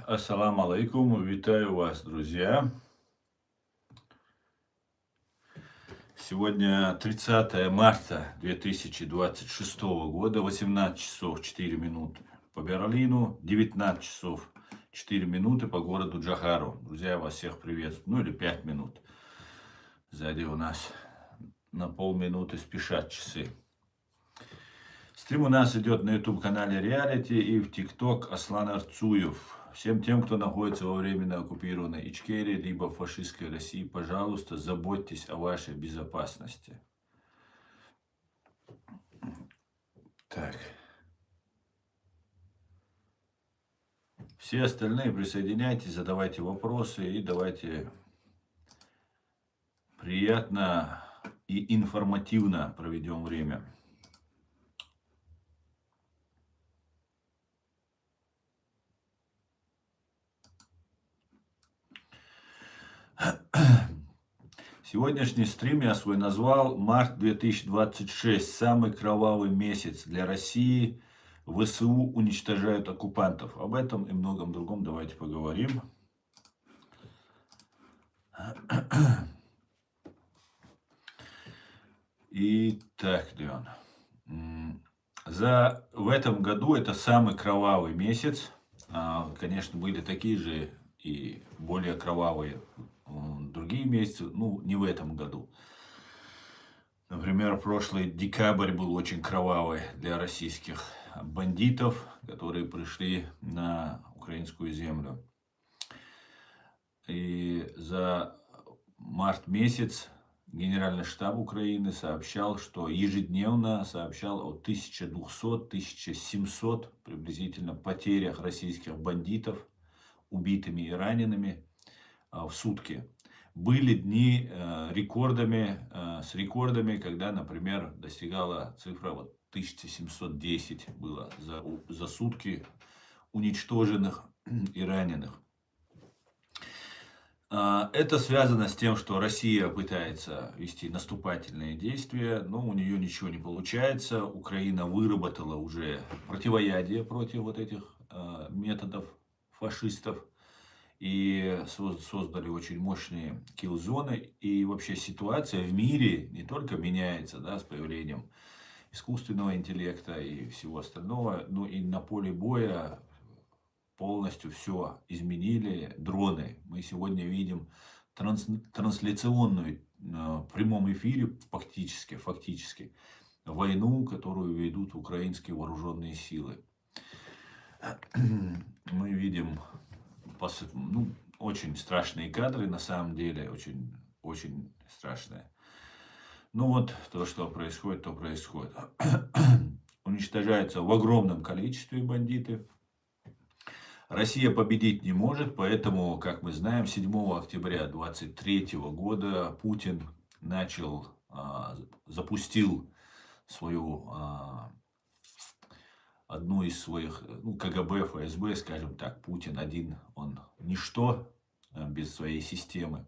Ассаламу алейкум, витаю вас, друзья. Сегодня 30 марта 2026 года, 18 часов 4 минуты по Берлину, 19 часов 4 минуты по городу Джахару. Друзья, я вас всех приветствую. Ну или 5 минут. Сзади у нас на полминуты спешат часы. Стрим у нас идет на YouTube-канале Реалити и в TikTok Аслан Арцуев. Всем тем, кто находится во временно оккупированной Ичкерии, либо в фашистской России, пожалуйста, заботьтесь о вашей безопасности. Так. Все остальные присоединяйтесь, задавайте вопросы и давайте приятно и информативно проведем время. Сегодняшний стрим я свой назвал «Март 2026. Самый кровавый месяц для России. ВСУ уничтожают оккупантов». Об этом и многом другом давайте поговорим. Итак, Леон. В этом году это самый кровавый месяц. Конечно, были такие же и более кровавые другие месяцы, ну, не в этом году. Например, прошлый декабрь был очень кровавый для российских бандитов, которые пришли на украинскую землю. И за март месяц Генеральный штаб Украины сообщал, что ежедневно сообщал о 1200-1700 приблизительно потерях российских бандитов, убитыми и ранеными в сутки. Были дни с рекордами, когда, например, достигала цифра 1710 было за сутки уничтоженных и раненых. Это связано с тем, что Россия пытается вести наступательные действия, но у нее ничего не получается. Украина выработала уже противоядие против вот этих методов фашистов и создали очень мощные киллзоны. И вообще ситуация в мире не только меняется, да, с появлением искусственного интеллекта и всего остального, но и на поле боя полностью все изменили дроны. Мы сегодня видим трансляционную в прямом эфире фактически войну, которую ведут украинские вооруженные силы. Мы видим очень страшные кадры, на самом деле, очень страшные. Ну вот, то, что происходит, то происходит. Уничтожаются в огромном количестве бандиты. Россия победить не может, поэтому, как мы знаем, 7 октября 2023 года Путин запустил свою, одну из своих, КГБ, ФСБ, скажем так, Путин один, он ничто без своей системы,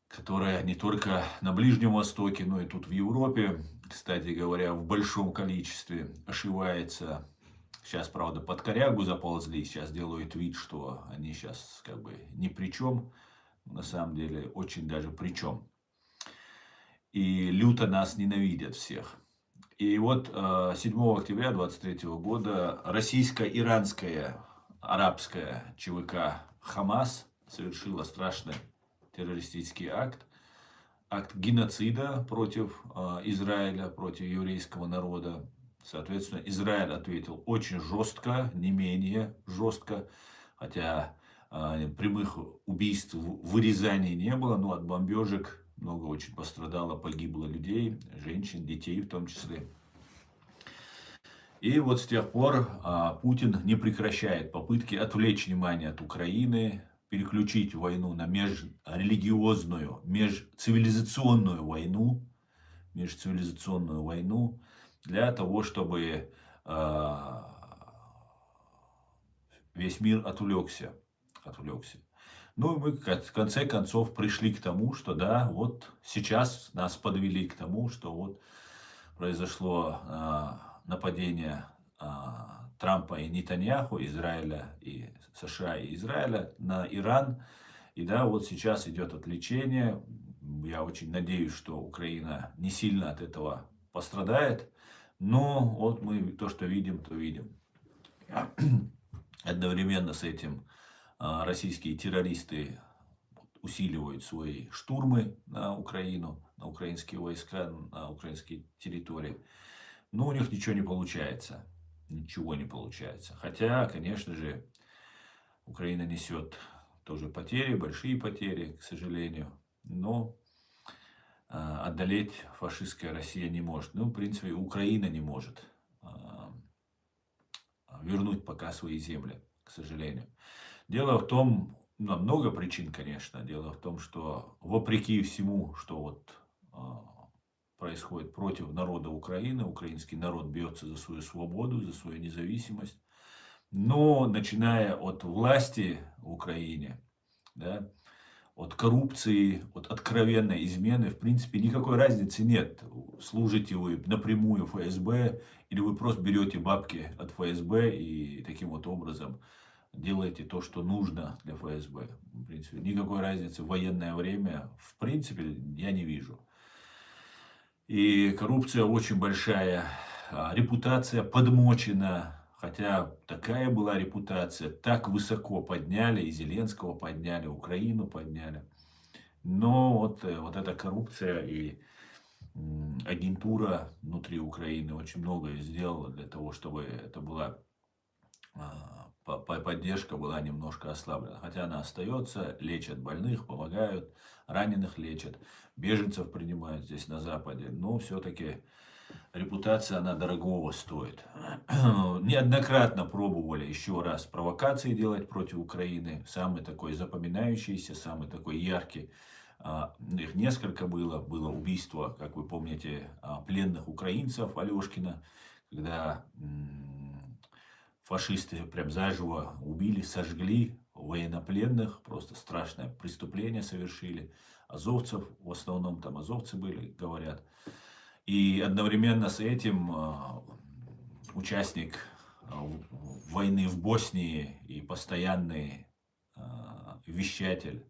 которая не только на Ближнем Востоке, но и тут в Европе, кстати говоря, в большом количестве ошивается. Сейчас, правда, под корягу заползли, сейчас делают вид, что они сейчас как бы ни при чем. На самом деле, очень даже при чем. И люто нас ненавидят всех. И вот 7 октября 2023 года российско-иранская арабская ЧВК «Хамас» совершила страшный террористический акт. Акт геноцида против Израиля, против еврейского народа. Соответственно, Израиль ответил очень жестко, не менее жестко, хотя прямых убийств, вырезаний не было, но от бомбежек много очень пострадало, погибло людей, женщин, детей в том числе. И вот с тех пор Путин не прекращает попытки отвлечь внимание от Украины, переключить войну на межрелигиозную, межцивилизационную войну, для того, чтобы весь мир отвлекся. Ну, и мы в конце концов пришли к тому, что да, вот сейчас нас подвели к тому, что вот произошло нападение Трампа и Нетаньяху, Израиля и США и Израиля на Иран. И да, вот сейчас идет отвлечение. Я очень надеюсь, что Украина не сильно от этого пострадает. Но вот мы то, что видим, то видим. Одновременно с этим российские террористы усиливают свои штурмы на Украину, на украинские войска, на украинские территории. Но у них ничего не получается. Ничего не получается. Хотя, конечно же, Украина несет тоже потери, большие потери, к сожалению. Но одолеть фашистская Россия не может. Ну, в принципе, Украина не может вернуть пока свои земли, к сожалению. Дело в том, много причин, конечно. Дело в том, что вопреки всему, что вот происходит против народа Украины, украинский народ бьется за свою свободу, за свою независимость. Но начиная от власти в Украине, да, от коррупции, от откровенной измены, в принципе, никакой разницы нет. Служите вы напрямую ФСБ или вы просто берете бабки от ФСБ и таким вот образом делаете то, что нужно для ФСБ. В принципе, никакой разницы в военное время, в принципе, я не вижу. И коррупция очень большая, репутация подмочена. Хотя такая была репутация, так высоко подняли, и Зеленского подняли, Украину подняли. Но вот эта коррупция и агентура внутри Украины очень многое сделала для того, чтобы это была поддержка была немножко ослаблена. Хотя она остается, лечат больных, помогают, раненых лечат, беженцев принимают здесь на Западе. Но все-таки репутация, она дорогого стоит. Неоднократно пробовали еще раз провокации делать против Украины. Самый такой запоминающийся, самый такой яркий. Их несколько было. Было убийство, как вы помните, пленных украинцев Алешкина, когда фашисты прям заживо убили, сожгли военнопленных. Просто страшное преступление совершили. Азовцев, в основном там азовцы были, говорят. И одновременно с этим участник войны в Боснии и постоянный вещатель,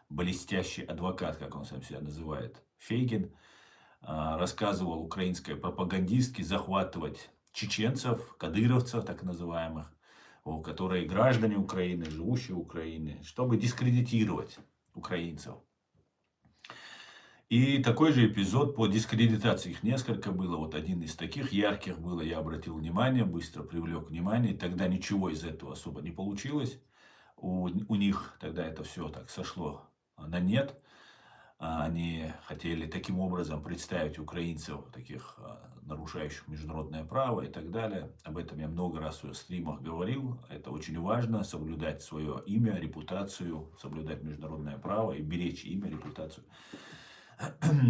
блестящий адвокат, как он сам себя называет, Фейгин, рассказывал украинской пропагандистке захватывать чеченцев, кадыровцев так называемых, которые граждане Украины, живущие в Украине, чтобы дискредитировать украинцев. И такой же эпизод по дискредитации, их несколько было. Вот один из таких ярких было, я обратил внимание, быстро привлек внимание. Тогда ничего из этого особо не получилось. У них тогда это все так сошло на нет. Они хотели таким образом представить украинцев, таких нарушающих международное право и так далее. Об этом я много раз в своих стримах говорил. Это очень важно, соблюдать свое имя, репутацию, соблюдать международное право и беречь имя, репутацию.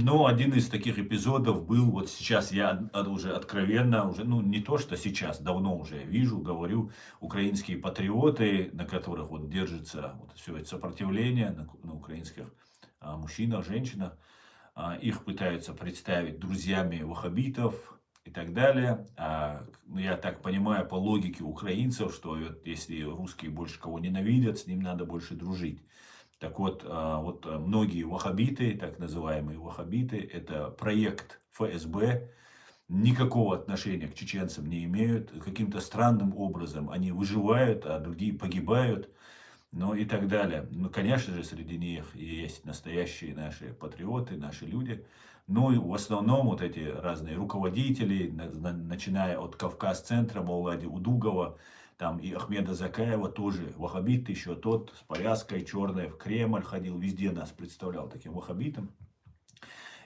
Но один из таких эпизодов был, вот сейчас я уже откровенно, уже, ну не то, что сейчас, давно уже вижу, говорю, украинские патриоты, на которых вот держится вот все это сопротивление, на украинских мужчинах, женщинах, их пытаются представить друзьями ваххабитов и так далее. Ну, я так понимаю по логике украинцев, что вот, если русские больше кого ненавидят, с ним надо больше дружить. Так вот, многие ваххабиты, так называемые ваххабиты, это проект ФСБ, никакого отношения к чеченцам не имеют. Каким-то странным образом они выживают, а другие погибают, ну и так далее. Ну, конечно же, среди них есть настоящие наши патриоты, наши люди. Ну и в основном вот эти разные руководители, начиная от Кавказ-центра, Маулади Удугова, там и Ахмеда Закаева тоже ваххабит, еще тот с повязкой черной в Кремль ходил, везде нас представлял таким ваххабитом.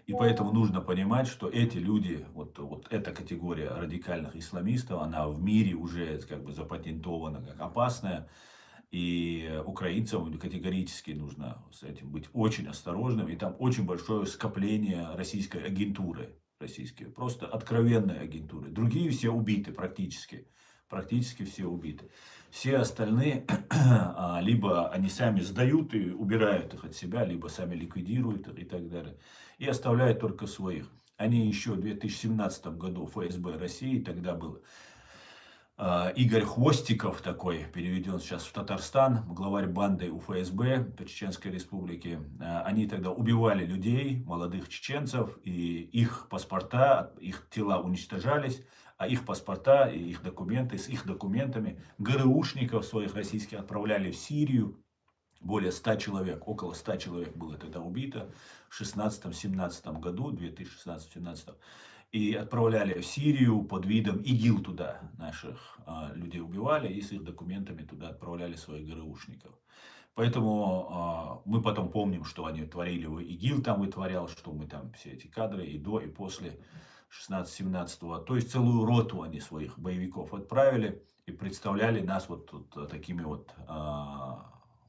И поэтому нужно понимать, что эти люди, вот эта категория радикальных исламистов, она в мире уже как бы запатентована как опасная. И украинцам категорически нужно с этим быть очень осторожным. И там очень большое скопление российской агентуры. Просто откровенной агентуры. Другие все убиты практически. Практически все убиты. Все остальные либо они сами сдают и убирают их от себя, либо сами ликвидируют их и так далее. И оставляют только своих. Они еще в 2017 году ФСБ России, тогда было Игорь Хвостиков, такой, переведен сейчас в Татарстан, главарь банды УФСБ по Чеченской Республике. Они тогда убивали людей, молодых чеченцев, и их паспорта, их тела уничтожались, а их паспорта и их документы с их документами ГРУшников своих российских отправляли в Сирию. Более 100 человек, около 100 человек было тогда убито в 16-17 году, 2016-17. И отправляли в Сирию под видом ИГИЛ туда наших людей убивали и с их документами туда отправляли своих ГРУшников. Поэтому мы потом помним, что они творили, ИГИЛ там вытворял, что мы там все эти кадры и до, и после 16-17. То есть целую роту они своих боевиков отправили и представляли нас вот тут такими вот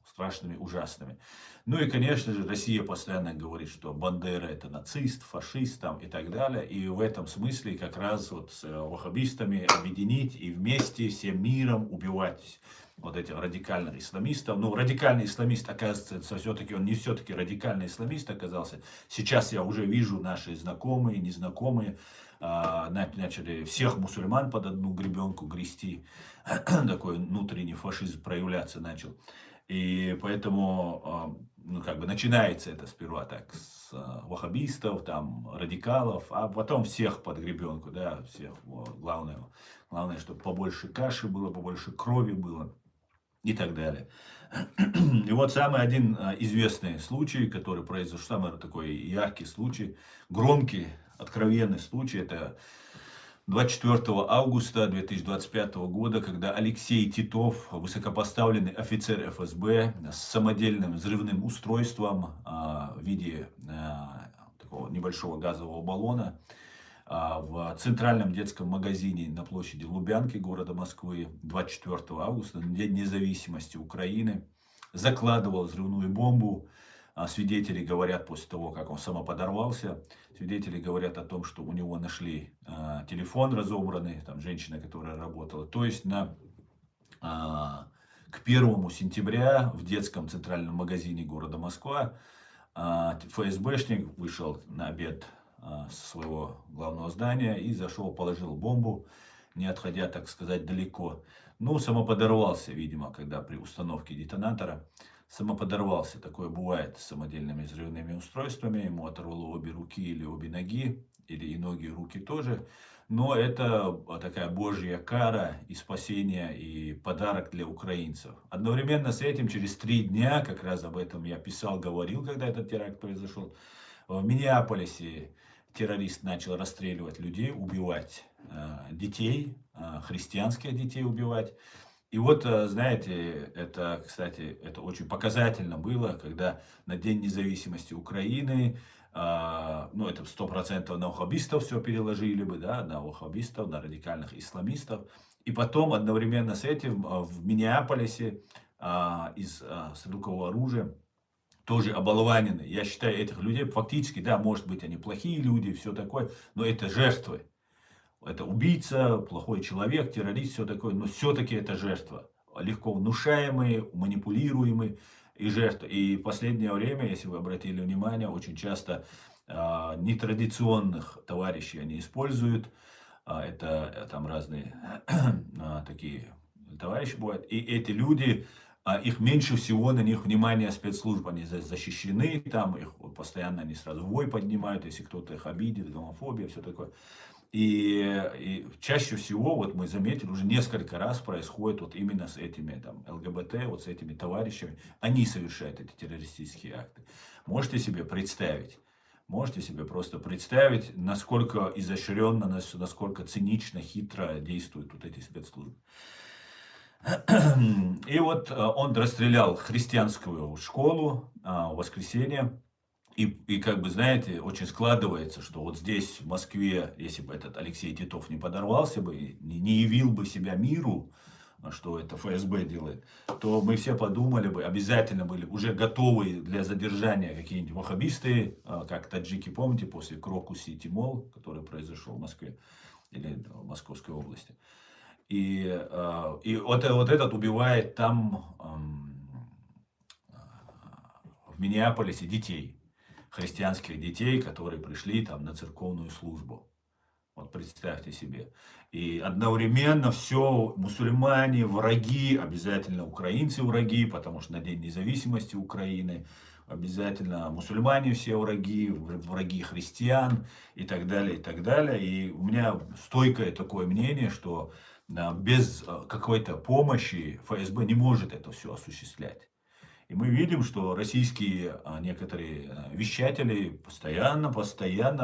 страшными, ужасными. Ну и, конечно же, Россия постоянно говорит, что Бандера это нацист, фашист там, и так далее. И в этом смысле как раз вот с ваххабистами объединить и вместе всем миром убивать вот этих радикальных исламистов. Ну, радикальный исламист, оказывается, все-таки он не все-таки радикальный исламист оказался. Сейчас я уже вижу наши знакомые, незнакомые, начали всех мусульман под одну гребенку грести. Такой внутренний фашизм проявляться начал. И поэтому, ну, как бы начинается это сперва так с ваххабистов, там, радикалов, а потом всех под гребенку, да, всех. Вот, главное, чтобы побольше каши было, побольше крови было и так далее. И вот самый один известный случай, который произошел, самый такой яркий случай, громкий, откровенный случай, это 24 августа 2025 года, когда Алексей Титов, высокопоставленный офицер ФСБ с самодельным взрывным устройством в виде такого небольшого газового баллона в центральном детском магазине на площади Лубянки города Москвы 24 августа, на День независимости Украины, закладывал взрывную бомбу. Свидетели говорят, после того, как он самоподорвался, свидетели говорят о том, что у него нашли телефон разобранный, там женщина, которая работала. То есть к 1 сентября в детском центральном магазине города Москва ФСБшник вышел на обед со своего главного здания и зашел, положил бомбу, не отходя, так сказать, далеко. Ну, самоподорвался, видимо, когда при установке детонатора самоподорвался. Такое бывает с самодельными взрывными устройствами. Ему оторвало обе руки или обе ноги, или и ноги, и руки тоже. Но это такая божья кара и спасение, и подарок для украинцев. Одновременно с этим, через 3 дня, как раз об этом я писал, говорил, когда этот теракт произошел, в Миннеаполисе террорист начал расстреливать людей, убивать детей, христианских детей убивать. И вот, знаете, это, кстати, это очень показательно было, когда на День независимости Украины, ну, это 100% на ваххабистов все переложили бы, да, на ваххабистов, на радикальных исламистов. И потом, одновременно с этим, в Миннеаполисе из стрелкового оружия тоже оболванены. Я считаю этих людей фактически, да, может быть, они плохие люди, все такое, но это жертвы. Это убийца, плохой человек, террорист, все такое, но все-таки это жертва. Легко внушаемые, манипулируемые и жертвы. И в последнее время, если вы обратили внимание, очень часто нетрадиционных товарищей они используют. Это там разные такие товарищи бывают. И эти люди, их меньше всего, на них внимание спецслужб, они защищены, там их постоянно они сразу вой поднимают, если кто-то их обидит, гомофобия, все такое. И чаще всего, вот мы заметили, уже несколько раз происходит вот именно с этими там, ЛГБТ, вот с этими товарищами, они совершают эти террористические акты. Можете себе представить? Можете себе просто представить, насколько изощренно, насколько цинично, хитро действуют вот эти спецслужбы. И вот он расстрелял христианскую школу в воскресенье. И как бы, знаете, очень складывается, что вот здесь, в Москве, если бы этот Алексей Титов не подорвался бы, не явил бы себя миру, что это ФСБ делает, то мы все подумали бы, обязательно были уже готовы для задержания какие-нибудь ваххабисты, как таджики, помните, после Крокус-Сити Молл, который произошел в Москве или в Московской области. И вот этот убивает там, в Миннеаполисе, детей. Христианских детей, которые пришли там на церковную службу. Вот представьте себе. И одновременно все, мусульмане враги, обязательно украинцы враги, потому что на День независимости Украины обязательно мусульмане все враги, враги христиан и так далее, и так далее. И у меня стойкое такое мнение, что без какой-то помощи ФСБ не может это все осуществлять. И мы видим, что российские некоторые вещатели постоянно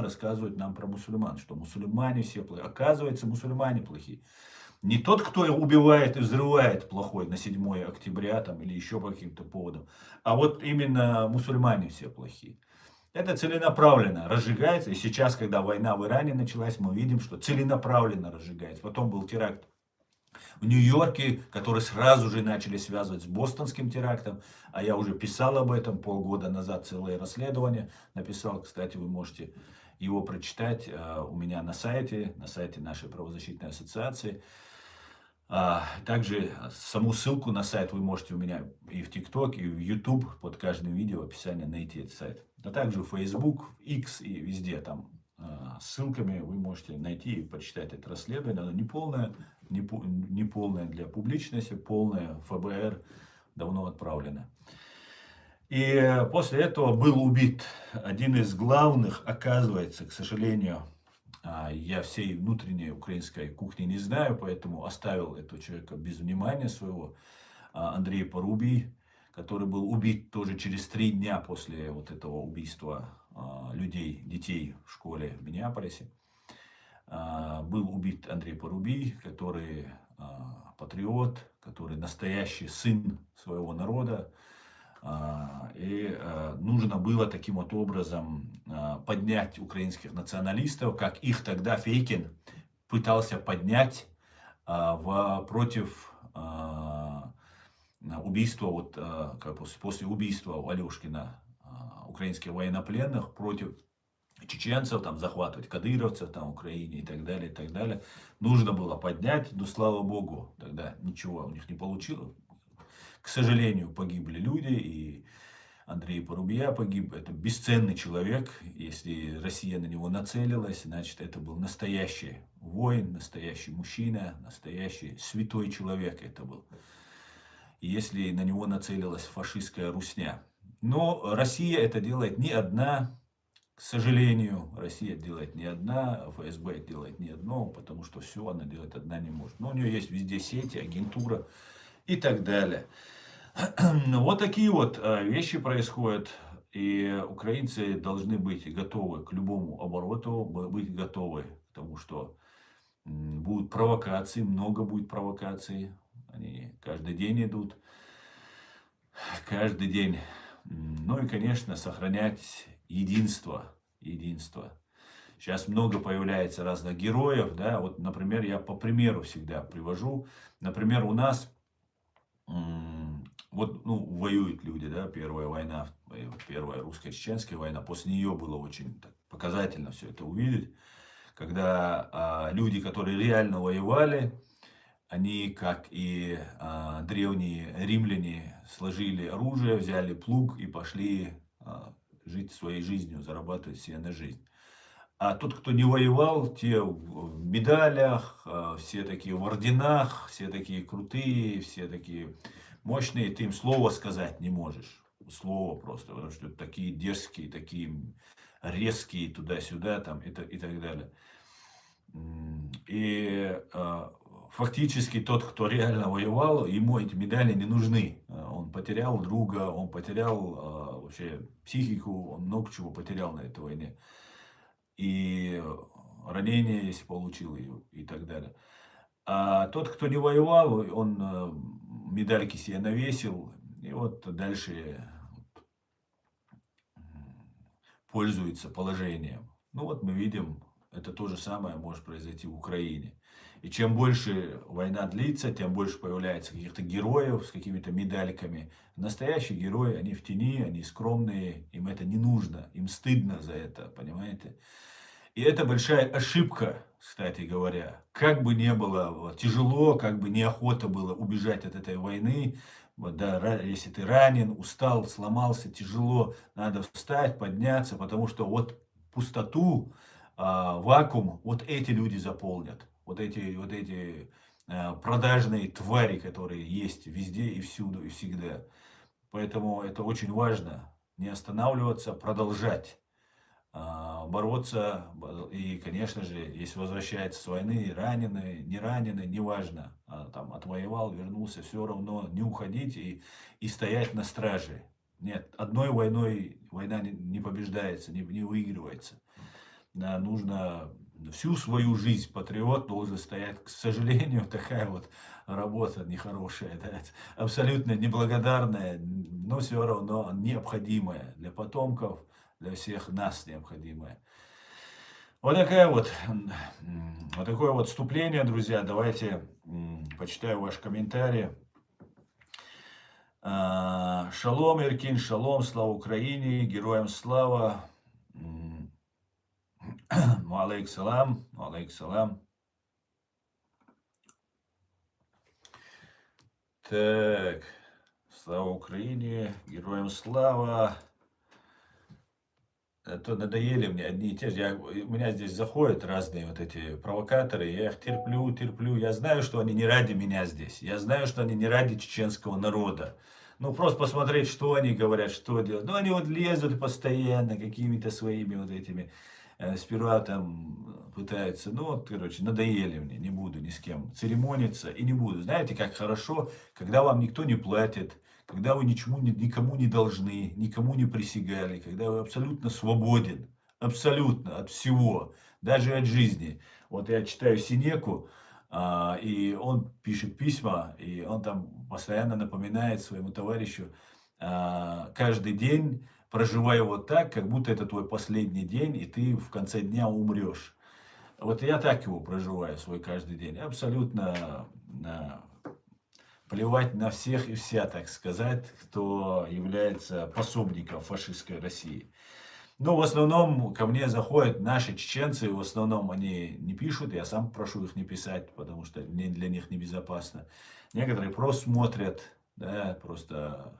рассказывают нам про мусульман, что мусульмане все плохие. Оказывается, мусульмане плохие. Не тот, кто убивает и взрывает плохой на 7 октября там, или еще по каким-то поводам, а вот именно мусульмане все плохие. Это целенаправленно разжигается. И сейчас, когда война в Иране началась, мы видим, что целенаправленно разжигается. Потом был теракт в Нью-Йорке, которые сразу же начали связывать с бостонским терактом. А я уже писал об этом полгода назад, целое расследование написал. Кстати, вы можете его прочитать у меня на сайте нашей правозащитной ассоциации. Также саму ссылку на сайт вы можете у меня и в ТикТок, и в YouTube под каждым видео в описании найти этот сайт. А также в Facebook, X и везде там ссылками вы можете найти и почитать это расследование. Оно не полное для публичности, полное ФБР давно отправлено. И после этого был убит один из главных, оказывается, к сожалению, я всей внутренней украинской кухни не знаю, поэтому оставил этого человека без внимания своего, Андрей Порубий, который был убит тоже через 3 дня после вот этого убийства детей в школе в Миннеаполисе. Был убит Андрей Порубий, который патриот, который настоящий сын своего народа. И нужно было таким вот образом поднять украинских националистов, как их тогда Фейкин пытался поднять против убийства, после убийства у Алешкина украинских военнопленных, против чеченцев, там, захватывать кадыровцев там, в Украине и так далее, и так далее. Нужно было поднять, но слава богу, тогда ничего у них не получилось. К сожалению, погибли люди, и Андрей Порубия погиб. Это бесценный человек. Если Россия на него нацелилась, значит, это был настоящий воин, настоящий мужчина, настоящий святой человек это был. Если на него нацелилась фашистская русня. Но Россия это делает не одна. К сожалению, Россия делает не одна, ФСБ делает не одно, потому что все она делать одна не может. Но у нее есть везде сети, агентура и так далее. Вот такие вот вещи происходят. И украинцы должны быть готовы к любому обороту, быть готовы к тому, что будут провокации, много будет провокаций. Они каждый день идут, каждый день. Ну и, конечно, сохранять единство. Сейчас много появляется разных героев, да, вот, например, я по примеру всегда привожу. Например, у нас воюют люди, да, первая война, первая русско-чеченская война, после нее было очень показательно все это увидеть, когда люди, которые реально воевали, они, как и древние римляне, сложили оружие, взяли плуг и пошли жить своей жизнью, зарабатывать себе на жизнь. А тот, кто не воевал, те в медалях, все такие в орденах, все такие крутые, все такие мощные, ты им слова сказать не можешь. Слово просто, потому что такие дерзкие, такие резкие туда-сюда там, и так далее. И фактически тот, кто реально воевал, ему эти медали не нужны. Он потерял друга, он потерял вообще психику, он много чего потерял на этой войне. И ранение, если получил, и так далее. А тот, кто не воевал, он медальки себе навесил, и вот дальше пользуется положением. Ну вот мы видим, это то же самое может произойти в Украине. И чем больше война длится, тем больше появляется каких-то героев с какими-то медальками. Настоящие герои, они в тени, они скромные, им это не нужно, им стыдно за это, понимаете? И это большая ошибка, кстати говоря. Как бы не было тяжело, как бы неохота было убежать от этой войны, да, если ты ранен, устал, сломался, тяжело, надо встать, подняться, потому что вот пустоту вакуум вот эти люди заполнят. Вот эти продажные твари, которые есть везде и всюду и всегда. Поэтому это очень важно. Не останавливаться, продолжать бороться. И, конечно же, если возвращается с войны, раненый, не раненый, неважно, там, отвоевал, вернулся, все равно не уходить и стоять на страже. Нет, одной войной война не побеждается, не выигрывается. Да, нужно всю свою жизнь патриот должен стоять. К сожалению, такая вот работа нехорошая, да, абсолютно неблагодарная, но все равно необходимая для потомков, для всех нас необходимая. Вот такая вот, вот такое вот вступление, друзья. Давайте почитаю ваш комментарий. Шалом, Иркин, шалом, слава Украине, героям слава. Алейк салам, алейк салам. Так, слава Украине, героям слава. Это надоели мне одни и те же. У меня здесь заходят разные вот эти провокаторы, я их терплю. Я знаю, что они не ради меня здесь. Я знаю, что они не ради чеченского народа. Ну, просто посмотреть, что они говорят, что делают. Ну, они вот лезут постоянно какими-то своими вот этими. Сперва там пытаются, ну, вот, короче, надоели мне, не буду ни с кем церемониться и не буду. Знаете, как хорошо, когда вам никто не платит, когда вы никому не должны, никому не присягали, когда вы абсолютно свободен, абсолютно от всего, даже от жизни. Вот я читаю Синеку, и он пишет письма, и он там постоянно напоминает своему товарищу каждый день проживай вот так, как будто это твой последний день, и ты в конце дня умрешь. Вот я так его проживаю свой каждый день. Абсолютно плевать на всех и вся, так сказать, кто является пособником фашистской России. Но в основном ко мне заходят наши чеченцы, в основном они не пишут, я сам прошу их не писать, потому что для них небезопасно. Некоторые просто смотрят, да, просто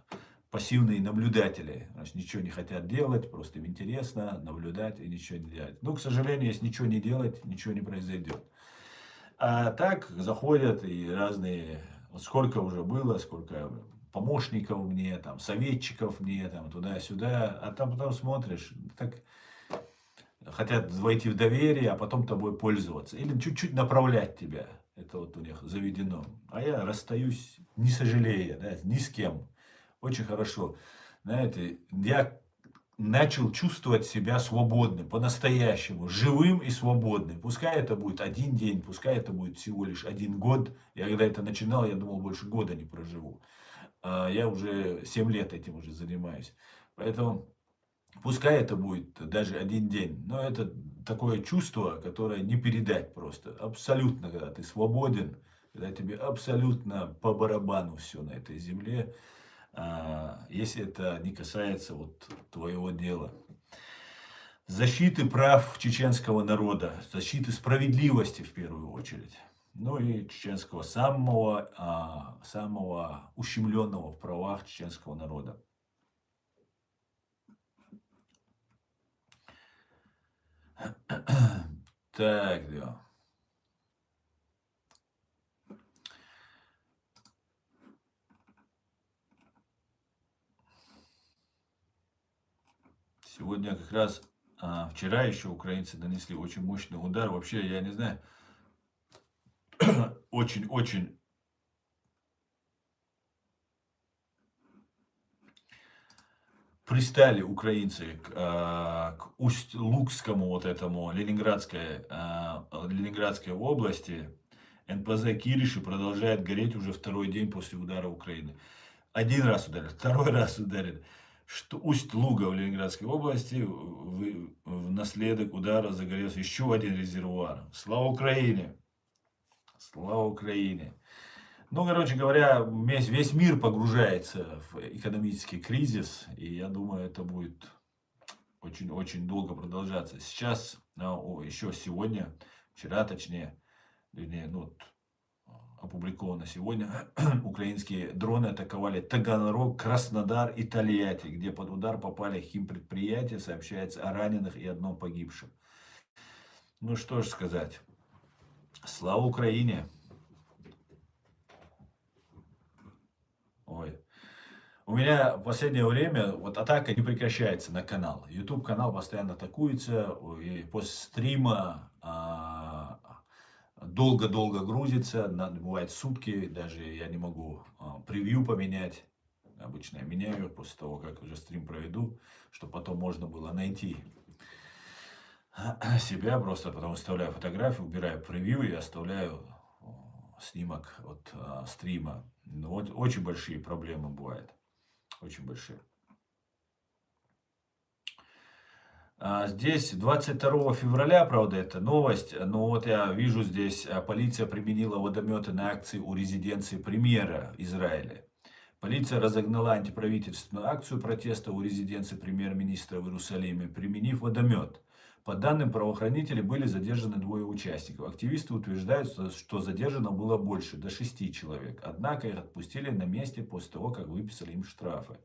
пассивные наблюдатели, значит, ничего не хотят делать, просто им интересно наблюдать и ничего не делать. Но, к сожалению, если ничего не делать, ничего не произойдет. А так заходят и разные, вот сколько уже было, сколько помощников мне, там, советчиков мне, там, туда-сюда, а там потом смотришь, так хотят войти в доверие, а потом тобой пользоваться. Или чуть-чуть направлять тебя. Это вот у них заведено. А я расстаюсь, не сожалея, да, ни с кем. Очень хорошо. Знаете, я начал чувствовать себя свободным, по-настоящему, живым и свободным. Пускай это будет один день, пускай это будет всего лишь 1 год. Я когда это начинал, я думал, больше года не проживу. Я уже 7 лет этим уже занимаюсь. Поэтому пускай это будет даже 1 день, но это такое чувство, которое не передать просто. Абсолютно, когда ты свободен, когда тебе абсолютно по барабану все на этой земле, если это не касается вот твоего дела. Защиты прав чеченского народа, защиты справедливости в первую очередь. Ну и чеченского самого ущемленного в правах чеченского народа. Так, да. Сегодня как раз, вчера еще украинцы нанесли очень мощный удар. Вообще, я не знаю, очень-очень пристали украинцы к Усть-Лугскому вот этому Ленинградской области. НПЗ Кириши продолжает гореть уже 2-й день после удара Украины. 1 раз ударили, 2-й раз ударили. Что Усть-Луга в Ленинградской области внаследок удара загорелся еще 1 резервуар. Слава Украине! Слава Украине! Ну, короче говоря, весь мир погружается в экономический кризис, и я думаю, это будет очень-очень долго продолжаться. Сейчас, еще сегодня, вчера точнее, ну, вот, опубликовано сегодня, украинские дроны атаковали Таганрог, Краснодар и Тольятти, где под удар попали химпредприятия, сообщается о раненых и 1 погибшем. Ну что ж сказать. Слава Украине. Ой. У меня в последнее время вот атака не прекращается на канал. YouTube канал постоянно атакуется, и после стрима долго-долго грузится, бывает сутки, даже я не могу превью поменять. Обычно я меняю после того, как уже стрим проведу, чтобы потом можно было найти себя, просто потом вставляю фотографию, убираю превью и оставляю снимок от стрима. Но вот очень большие проблемы бывают. Очень большие. Здесь 22 февраля, правда, это новость, но вот я вижу здесь, полиция применила водометы на акции у резиденции премьера Израиля. Полиция разогнала антиправительственную акцию протеста у резиденции премьер-министра в Иерусалиме, применив водомет. По данным правоохранителей, были задержаны 2 участников. Активисты утверждают, что задержано было больше, до 6 человек. Однако их отпустили на месте после того, как выписали им штрафы.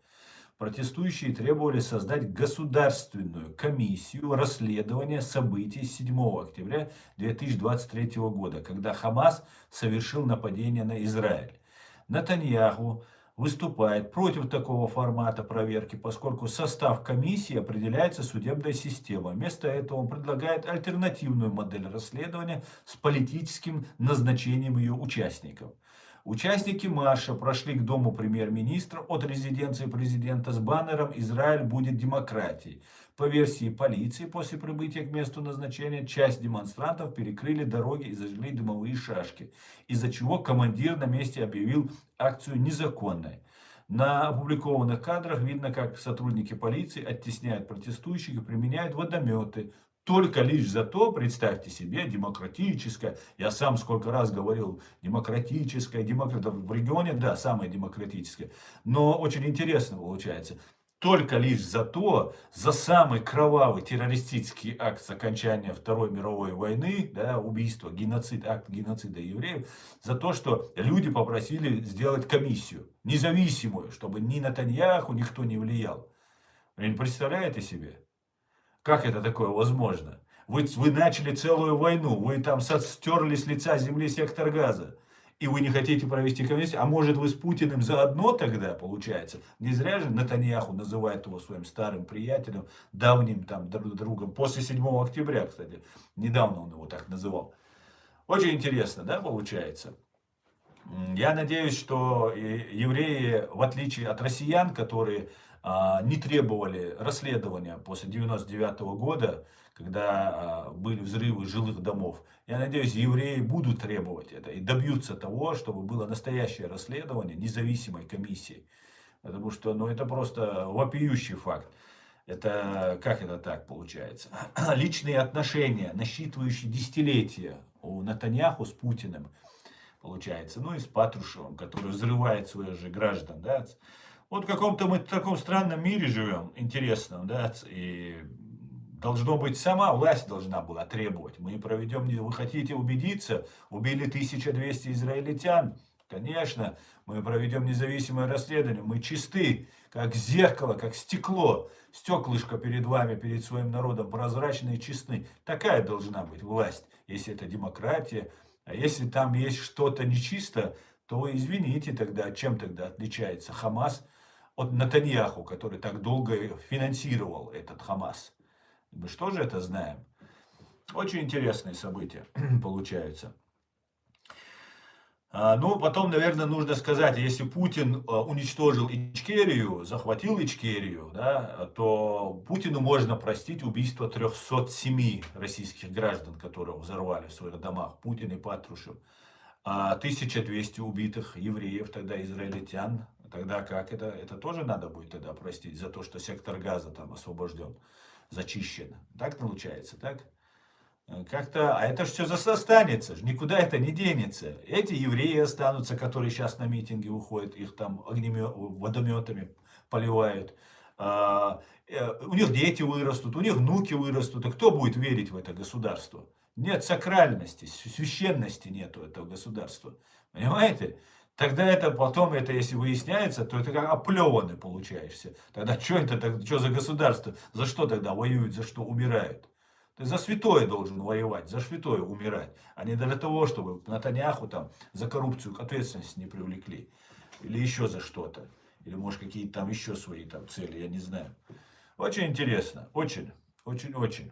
Протестующие требовали создать государственную комиссию расследования событий 7 октября 2023 года, когда Хамас совершил нападение на Израиль. Нетаньяху выступает против такого формата проверки, поскольку состав комиссии определяется судебной системой. Вместо этого он предлагает альтернативную модель расследования с политическим назначением ее участников. Участники марша прошли к дому премьер-министра от резиденции президента с баннером «Израиль будет демократией». По версии полиции, после прибытия к месту назначения, часть демонстрантов перекрыли дороги и зажгли дымовые шашки, из-за чего командир на месте объявил акцию незаконной. На опубликованных кадрах видно, как сотрудники полиции оттесняют протестующих и применяют водометы. Только лишь за то, представьте себе, демократическое, я сам сколько раз говорил, демократическое, в регионе, да, самое демократическое, но очень интересно получается. Только лишь за то, за самый кровавый террористический акт с окончания Второй мировой войны, да, убийство, геноцид, акт геноцида евреев, за то, что люди попросили сделать комиссию, независимую, чтобы ни Нетаньяху никто не влиял. Вы не представляете себе? Как это такое возможно? Вы начали целую войну, вы там стерли с лица земли сектор Газа, и вы не хотите провести комиссию? А может, вы с Путиным заодно тогда, получается? Не зря же Нетаньяху называет его своим старым приятелем, давним там другом. После 7 октября, кстати, недавно он его так называл. Очень интересно, да, получается? Я надеюсь, что евреи, в отличие от россиян, которые не требовали расследования после 1999 года, когда были взрывы жилых домов, я надеюсь, евреи будут требовать это и добьются того, чтобы было настоящее расследование независимой комиссии. Потому что это просто вопиющий факт. Это как это так получается? Личные отношения, насчитывающие десятилетия у Нетаньяху с Путиным, получается, и с Патрушевым, который взрывает своих же граждан, да. Вот в каком-то мы таком странном мире живем, интересном, да, и должно быть, сама власть должна была требовать. Мы проведем, вы хотите убедиться, убили 1200 израильтян, конечно, мы проведем независимое расследование, мы чисты, как зеркало, как стекло, стеклышко перед вами, перед своим народом, прозрачные, честны. Такая должна быть власть, если это демократия. А если там есть что-то нечисто, то извините тогда, чем тогда отличается Хамас от Нетаньяху, который так долго финансировал этот Хамас. Мы что же это знаем? Очень интересные события получаются. Потом, наверное, нужно сказать, если Путин уничтожил Ичкерию, захватил Ичкерию, да, то Путину можно простить убийство 307 российских граждан, которые взорвали в своих домах, Путин и Патрушев. 1200 убитых евреев, тогда израильтян, тогда как это? Это тоже надо будет тогда простить за то, что сектор Газа там освобожден, зачищен. Так получается, так? Как-то, а это же все останется, никуда это не денется. Эти евреи останутся, которые сейчас на митинги уходят, их там водометами поливают. У них дети вырастут, у них внуки вырастут. И кто будет верить в это государство? Нет сакральности, священности нету этого государства. Понимаете? Тогда это потом, если выясняется, то это как оплеванный получаешься. Тогда что это, что за государство? За что тогда воюют, за что умирают? Ты за святое должен воевать, за святое умирать, а не для того, чтобы Натаньяху там за коррупцию к ответственности не привлекли. Или еще за что-то. Или может какие-то там еще свои там цели, я не знаю. Очень интересно, очень, очень-очень.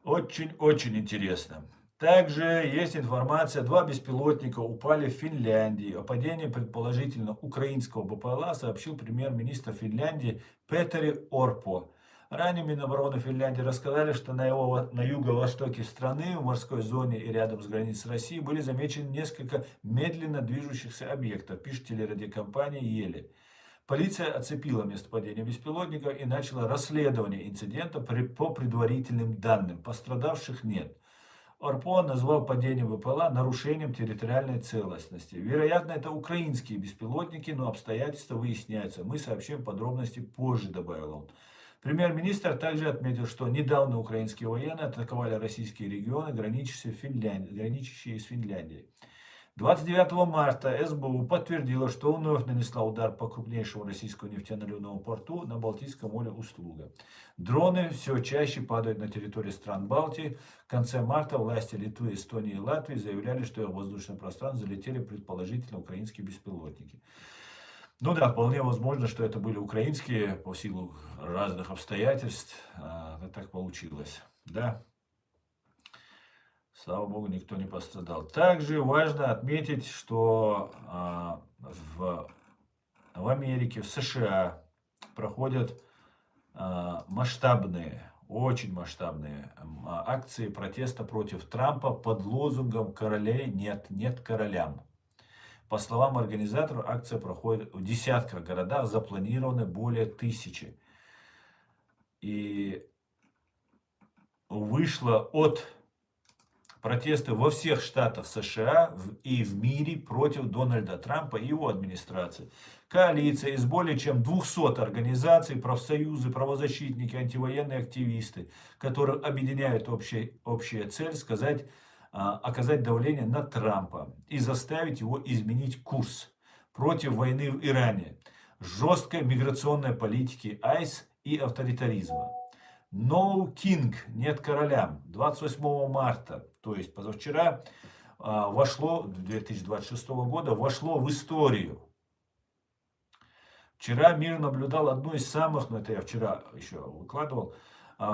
Очень-очень интересно. Также есть информация, 2 беспилотника упали в Финляндии. О падении, предположительно, украинского БПЛА сообщил премьер-министр Финляндии Петери Орпо. Ранее Минобороны Финляндии рассказали, что на юго-востоке страны, в морской зоне и рядом с границей России были замечены несколько медленно движущихся объектов, пишет телерадиокомпания «Ели». Полиция оцепила место падения беспилотника и начала расследование инцидента по предварительным данным. Пострадавших нет. Орпо назвал падение БПЛА нарушением территориальной целостности. Вероятно, это украинские беспилотники, но обстоятельства выясняются. Мы сообщим подробности позже, добавил он. Премьер-министр также отметил, что недавно украинские военные атаковали российские регионы, граничащие с Финляндией. 29 марта СБУ подтвердила, что вновь нанесла удар по крупнейшему российскому нефтеналивному порту на Балтийском море Усть-Луга. Дроны все чаще падают на территории стран Балтии. В конце марта власти Литвы, Эстонии и Латвии заявляли, что в воздушное пространство залетели предположительно украинские беспилотники. Ну да, вполне возможно, что это были украинские по силу разных обстоятельств. Так получилось. Да. Слава богу, никто не пострадал. Также важно отметить, что в Америке, в США проходят масштабные, очень масштабные акции протеста против Трампа под лозунгом «Королей нет, нет королям». По словам организаторов, акция проходит в десятках городах, запланированы более 1000. И вышло от протесты во всех штатах США и в мире против Дональда Трампа и его администрации. Коалиция из более чем 200 организаций, профсоюзы, правозащитники, антивоенные активисты, которых объединяет общая цель оказать давление на Трампа и заставить его изменить курс против войны в Иране, жесткой миграционной политики АИС и авторитаризма. No King, нет королям, 28 марта, то есть позавчера, вошло, 2026 года, вошло в историю. Вчера мир наблюдал одну из самых, это я вчера еще выкладывал,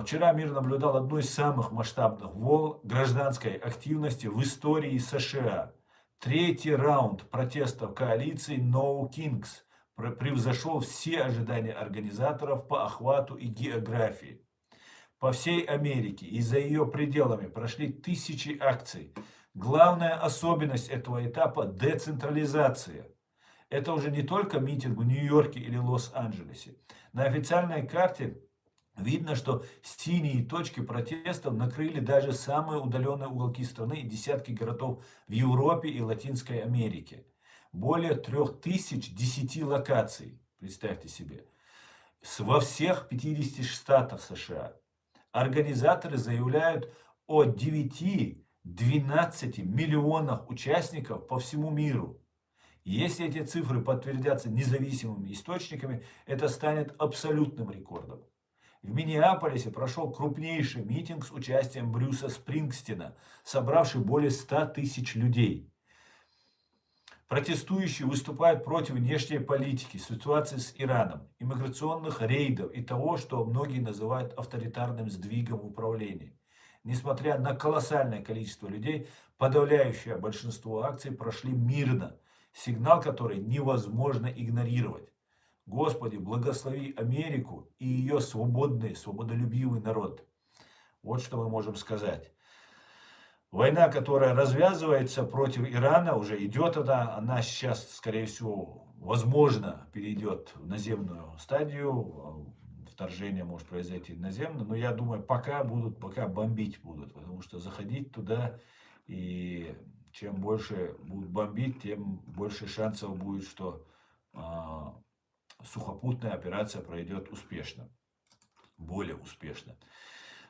вчера мир наблюдал одну из самых масштабных волн гражданской активности в истории США. Третий раунд протестов коалиции No Kings превзошел все ожидания организаторов по охвату и географии. По всей Америке и за ее пределами прошли 1000 акций. Главная особенность этого этапа – децентрализация. Это уже не только митинг в Нью-Йорке или Лос-Анджелесе. На официальной карте видно, что синие точки протестов накрыли даже самые удаленные уголки страны и десятки городов в Европе и Латинской Америке. Более 3010 локаций, представьте себе, во всех 50 штатах США. Организаторы заявляют о 9-12 миллионах участников по всему миру. Если эти цифры подтвердятся независимыми источниками, это станет абсолютным рекордом. В Миннеаполисе прошел крупнейший митинг с участием Брюса Спрингстина, собравший более 100 000 людей. Протестующие выступают против внешней политики, ситуации с Ираном, иммиграционных рейдов и того, что многие называют авторитарным сдвигом в управлении. Несмотря на колоссальное количество людей, подавляющее большинство акций прошли мирно, сигнал, который невозможно игнорировать. Господи, благослови Америку и ее свободный, свободолюбивый народ. Вот что мы можем сказать. Война, которая развязывается против Ирана, уже идет она сейчас, скорее всего, возможно, перейдет в наземную стадию. Вторжение может произойти наземно, но я думаю, пока бомбить будут, потому что заходить туда, и чем больше будут бомбить, тем больше шансов будет, что сухопутная операция пройдет успешно, более успешно.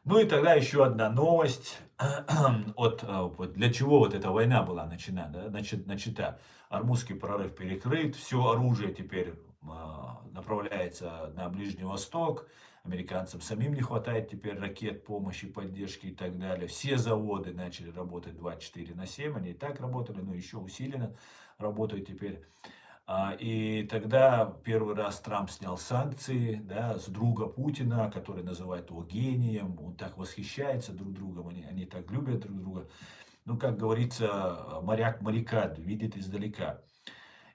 Ну и тогда еще одна новость, для чего вот эта война была начата. Ормузский прорыв перекрыт, все оружие теперь направляется на Ближний Восток. Американцам самим не хватает теперь ракет, помощи, поддержки и так далее. Все заводы начали работать 24/7. Они и так работали, но еще усиленно работают теперь. И тогда первый раз Трамп снял санкции, да, с друга Путина, который называет его гением. Он так восхищается друг другом, они так любят друг друга. Ну, как говорится, моряк моряка видит издалека.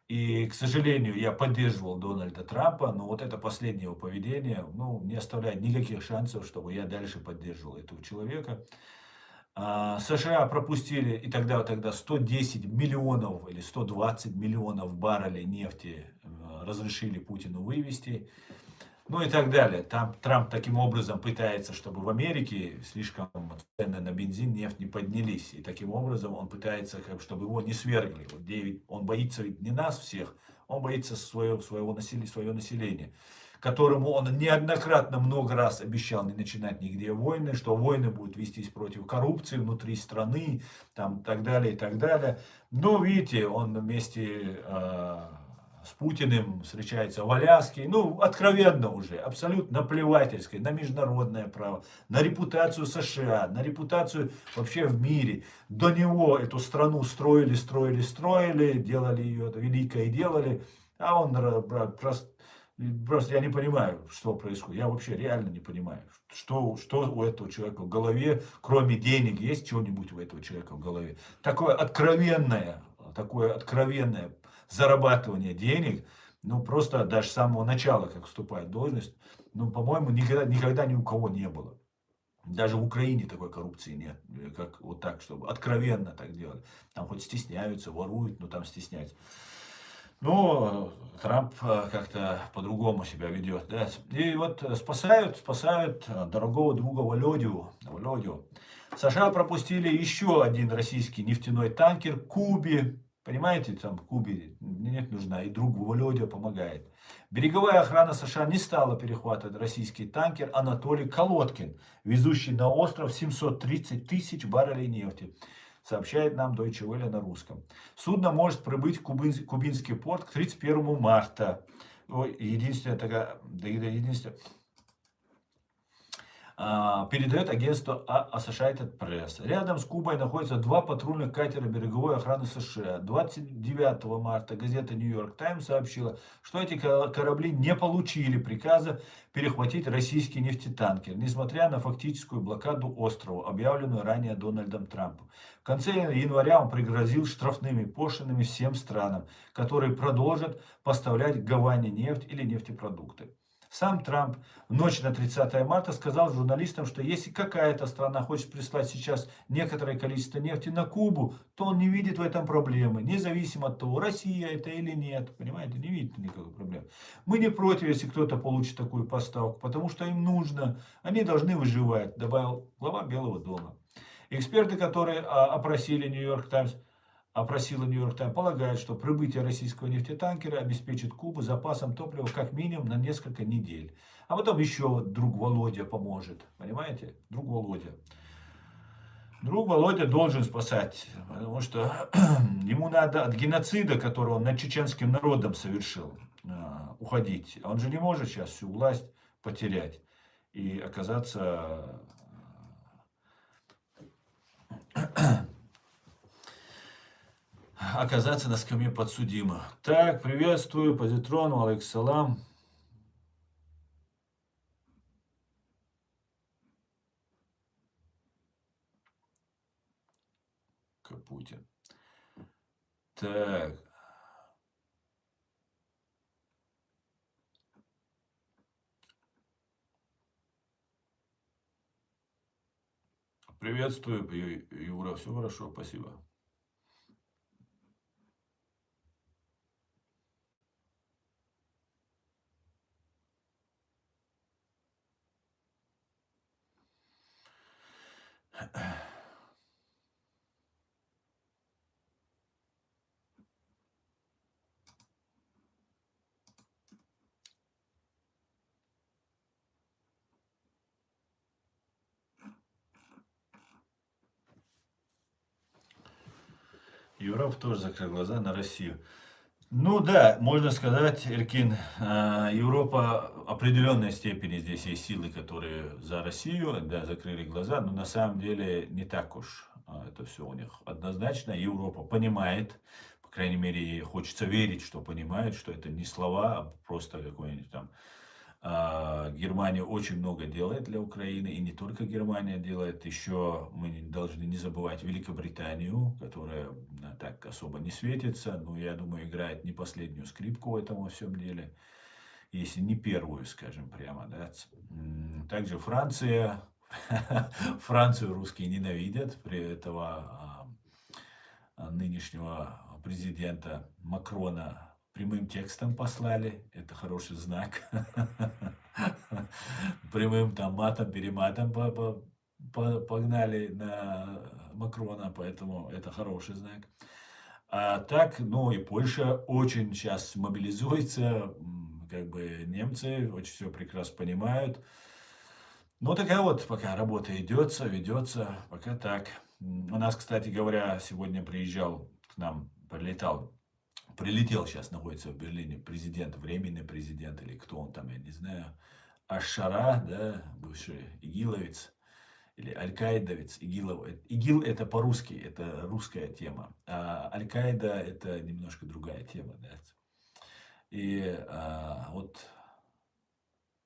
И, к сожалению, я поддерживал Дональда Трампа, но вот это последнее его поведение, ну, не оставляет никаких шансов, чтобы я дальше поддерживал этого человека. США пропустили и тогда 110 миллионов или 120 миллионов баррелей нефти разрешили Путину вывести. Ну и так далее. Там Трамп таким образом пытается, чтобы в Америке слишком цены на бензин, нефть не поднялись. И таким образом он пытается, чтобы его не свергли. Он боится ведь не нас всех, он боится свое население, которому он неоднократно много раз обещал не начинать нигде войны, что войны будут вестись против коррупции внутри страны, там, так далее, и так далее. Но видите, он вместе с Путиным встречается в Аляске, ну, откровенно уже, абсолютно наплевательской на международное право, на репутацию США, на репутацию вообще в мире. До него эту страну строили, делали ее великой делали, а он просто я не понимаю, что происходит. Я вообще реально не понимаю, что у этого человека в голове, кроме денег, есть что-нибудь у этого человека в голове. Такое откровенное зарабатывание денег, ну просто даже с самого начала, как вступает в должность, ну, по-моему, никогда ни у кого не было. Даже в Украине такой коррупции нет, как вот так, чтобы откровенно так делать. Там хоть стесняются, воруют, но там стесняются. Но Трамп как-то по-другому себя ведет. Да? И вот спасают дорогого друга Володю. США пропустили еще один российский нефтяной танкер Кубе. Понимаете, там Кубе нет нужна, и друг Володя помогает. Береговая охрана США не стала перехватывать российский танкер Анатолий Колодкин, везущий на остров 730 тысяч баррелей нефти, сообщает нам Deutsche Welle на русском. Судно может прибыть в Кубинский порт к 31 марта. Единственное, передает агентство Associated Press. Рядом с Кубой находятся два патрульных катера береговой охраны США. 29 марта газета New York Times сообщила, что эти корабли не получили приказа перехватить российский нефтетанкер, несмотря на фактическую блокаду острова, объявленную ранее Дональдом Трампом. В конце января он пригрозил штрафными пошлинами всем странам, которые продолжат поставлять Гаване нефть или нефтепродукты. Сам Трамп в ночь на 30 марта сказал журналистам, что если какая-то страна хочет прислать сейчас некоторое количество нефти на Кубу, то он не видит в этом проблемы, независимо от того, Россия это или нет. Понимаете, не видит никакой проблемы. Мы не против, если кто-то получит такую поставку, потому что им нужно, они должны выживать, добавил глава Белого дома. Эксперты, которые опросила Нью-Йорк Таймс, полагает, что прибытие российского нефтетанкера обеспечит Кубу запасом топлива как минимум на несколько недель. А потом еще друг Володя поможет. Понимаете? Друг Володя. Друг Володя должен спасать, потому что ему надо от геноцида, который он над чеченским народом совершил, уходить. Он же не может сейчас всю власть потерять и оказаться на скамье подсудимых. Так, приветствую, позитрон, алейксалам. Путин. Так. Приветствую, Юра, все хорошо, спасибо. Юров тоже закрыл глаза на Россию. Ну да, можно сказать, Эркин, Европа в определенной степени здесь есть силы, которые за Россию, да, закрыли глаза, но на самом деле не так уж это все у них однозначно. Европа понимает, по крайней мере, ей хочется верить, что понимает, что это не слова, а просто какой-нибудь там Германия очень много делает для Украины, и не только Германия делает, еще мы должны не забывать Великобританию, которая так особо не светится, но я думаю, играет не последнюю скрипку в этом во всем деле, если не первую, скажем прямо. Да. Также Франция, Францию русские ненавидят, при этого нынешнего президента Макрона прямым текстом послали, это хороший знак. Прямым там матом, перематом погнали на Макрона, поэтому это хороший знак. А так, ну и Польша очень сейчас мобилизуется, как бы немцы очень все прекрасно понимают. Ну, такая вот пока работа ведется, пока так. У нас, кстати говоря, сегодня приезжал к нам, прилетел сейчас, находится в Берлине, президент, временный президент, или кто он там, я не знаю, Ашара, да, бывший игиловец, или аль-каидовец, ИГИЛ это по-русски, это русская тема, а аль-Каида это немножко другая тема, да. И вот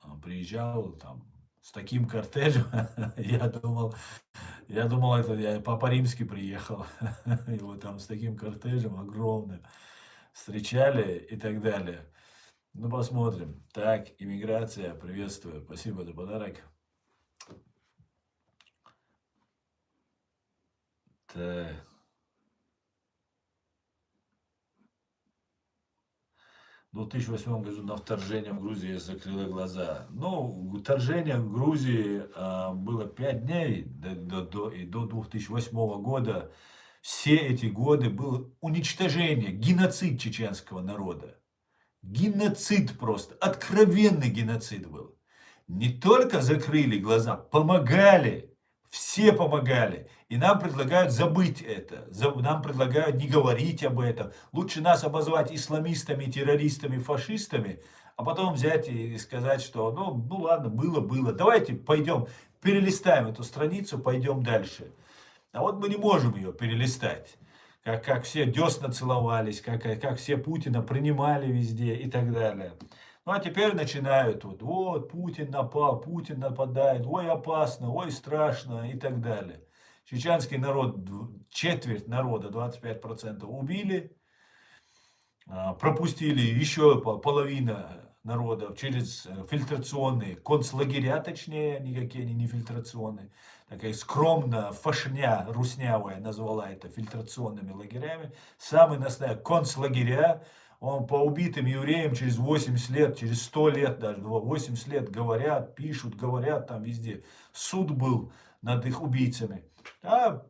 он приезжал там с таким кортежем, я думал, это я Папа Римский приехал. Его там с таким кортежем огромным встречали и так далее. Ну, посмотрим. Так, иммиграция, приветствую. Спасибо за подарок. Так. В 2008 году на вторжение в Грузии закрыла глаза. Ну, вторжение в Грузии было 5 дней и до 2008 года. Все эти годы было уничтожение, геноцид чеченского народа. Геноцид просто, откровенный геноцид был. Не только закрыли глаза, помогали, все помогали. И нам предлагают забыть это, нам предлагают не говорить об этом. Лучше нас обозвать исламистами, террористами, фашистами, а потом взять и сказать, что ну ладно, было. Давайте пойдем, перелистаем эту страницу, пойдем дальше. А вот мы не можем ее перелистать. Как все десна целовались, как все Путина принимали везде и так далее. Ну а теперь начинают, вот Путин напал, Путин нападает, ой опасно, ой страшно и так далее. Чеченский народ, четверть народа, 25% убили, пропустили еще половина народа через фильтрационные, концлагеря точнее, никакие они не фильтрационные. Такая скромно фашня руснявая назвала это фильтрационными лагерями. Самые настоящие концлагеря. Он по убитым евреям через 80 лет, через 100 лет даже, 80 лет говорят, пишут, говорят там везде. Суд был над их убийцами. А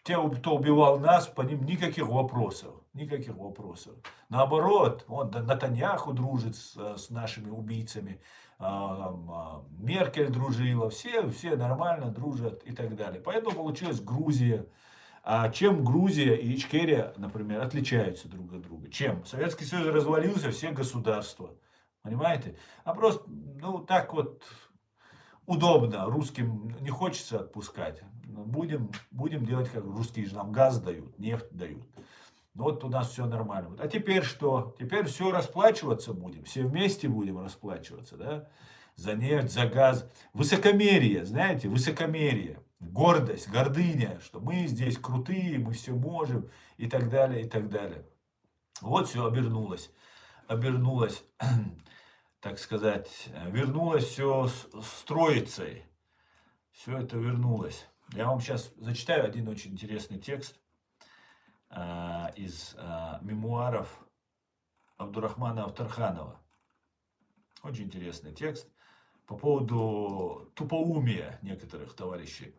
те, кто убивал нас, по ним никаких вопросов. Никаких вопросов. Наоборот, он Натаньяху дружит с нашими убийцами, Меркель дружила, все нормально дружат и так далее. Поэтому получилась Грузия. А чем Грузия и Ичкерия, например, отличаются друг от друга? Чем? Советский Союз развалился, все государства. Понимаете? А просто, ну, так вот удобно. Русским не хочется отпускать. Будем делать, как русские же нам газ дают, нефть дают. Ну, вот у нас все нормально. А теперь что? Теперь все расплачиваться будем. Все вместе будем расплачиваться, да? За нефть, за газ. Высокомерие, знаете, высокомерие. Гордость, гордыня, что мы здесь крутые, мы все можем и так далее, и так далее. Вот все обернулось. Обернулось, так сказать, вернулось все с троицей. Все это вернулось. Я вам сейчас зачитаю один очень интересный текст из мемуаров Абдурахмана Авторханова. Очень интересный текст по поводу тупоумия некоторых товарищей.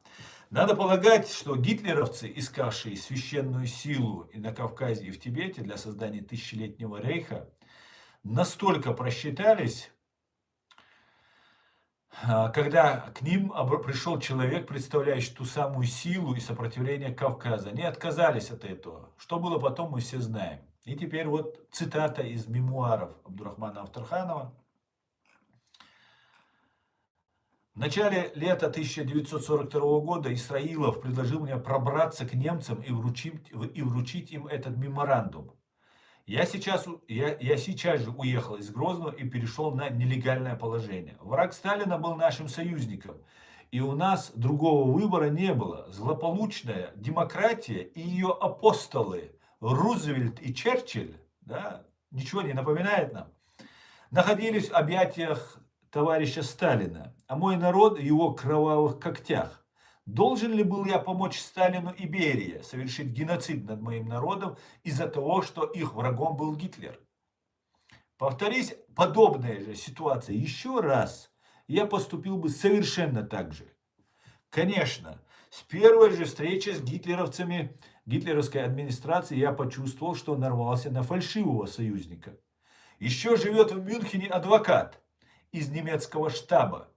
Надо полагать, что гитлеровцы, искавшие священную силу и на Кавказе, и в Тибете для создания тысячелетнего рейха, настолько просчитались, когда к ним пришел человек, представляющий ту самую силу и сопротивление Кавказа. Они отказались от этого. Что было потом, мы все знаем. И теперь вот цитата из мемуаров Абдурахмана Авторханова. В начале лета 1942 года Исраилов предложил мне пробраться к немцам и вручить им этот меморандум. Я сейчас же уехал из Грозного и перешел на нелегальное положение. Враг Сталина был нашим союзником, и у нас другого выбора не было. Злополучная демократия и ее апостолы Рузвельт и Черчилль, да, ничего не напоминает нам, находились в объятиях товарища Сталина, а мой народ в его кровавых когтях. Должен ли был я помочь Сталину и Берии совершить геноцид над моим народом из-за того, что их врагом был Гитлер? Повторись подобная же ситуация еще раз, я поступил бы совершенно так же. Конечно, с первой же встречи с гитлеровцами, гитлеровской администрацией я почувствовал, что нарвался на фальшивого союзника. Еще живет в Мюнхене адвокат из немецкого штаба,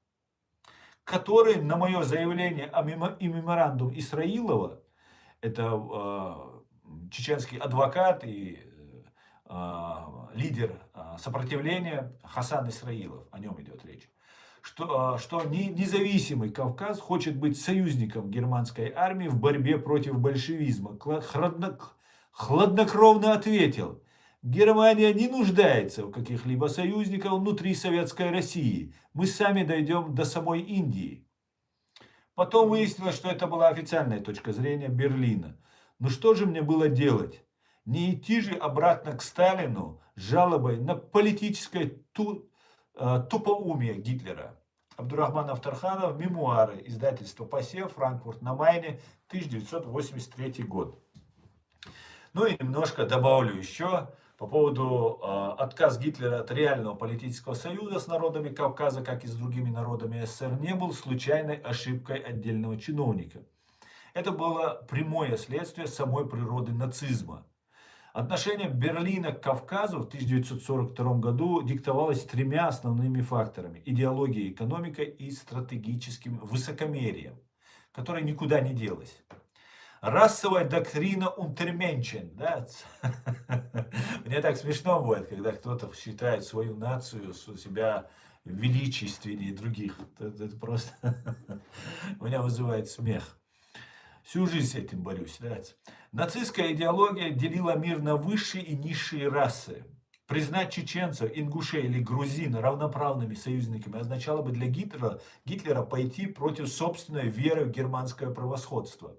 который на мое заявление и меморандум Исраилова, это чеченский адвокат и лидер сопротивления Хасан Исраилов, о нем идет речь, что независимый Кавказ хочет быть союзником германской армии в борьбе против большевизма. Хладнокровно ответил: Германия не нуждается в каких-либо союзниках внутри Советской России. Мы сами дойдем до самой Индии. Потом выяснилось, что это была официальная точка зрения Берлина. Ну что же мне было делать? Не идти же обратно к Сталину с жалобой на политическое тупоумие Гитлера. Абдурахман Авторханов, мемуары, издательство «Посев», Франкфурт на Майне, 1983 год. Ну и немножко добавлю еще по поводу отказ Гитлера от реального политического союза с народами Кавказа, как и с другими народами СССР, не был случайной ошибкой отдельного чиновника. Это было прямое следствие самой природы нацизма. Отношение Берлина к Кавказу в 1942 году диктовалось тремя основными факторами: идеологией, экономикой и стратегическим высокомерием, которое никуда не делось. Расовая доктрина Унтерменчен. Да? Мне так смешно бывает, когда кто-то считает свою нацию, себя величественнее других. Это просто меня вызывает смех. Всю жизнь с этим борюсь. Да? Нацистская идеология делила мир на высшие и низшие расы. Признать чеченцев, ингушей или грузин равноправными союзниками означало бы для Гитлера пойти против собственной веры в германское превосходство.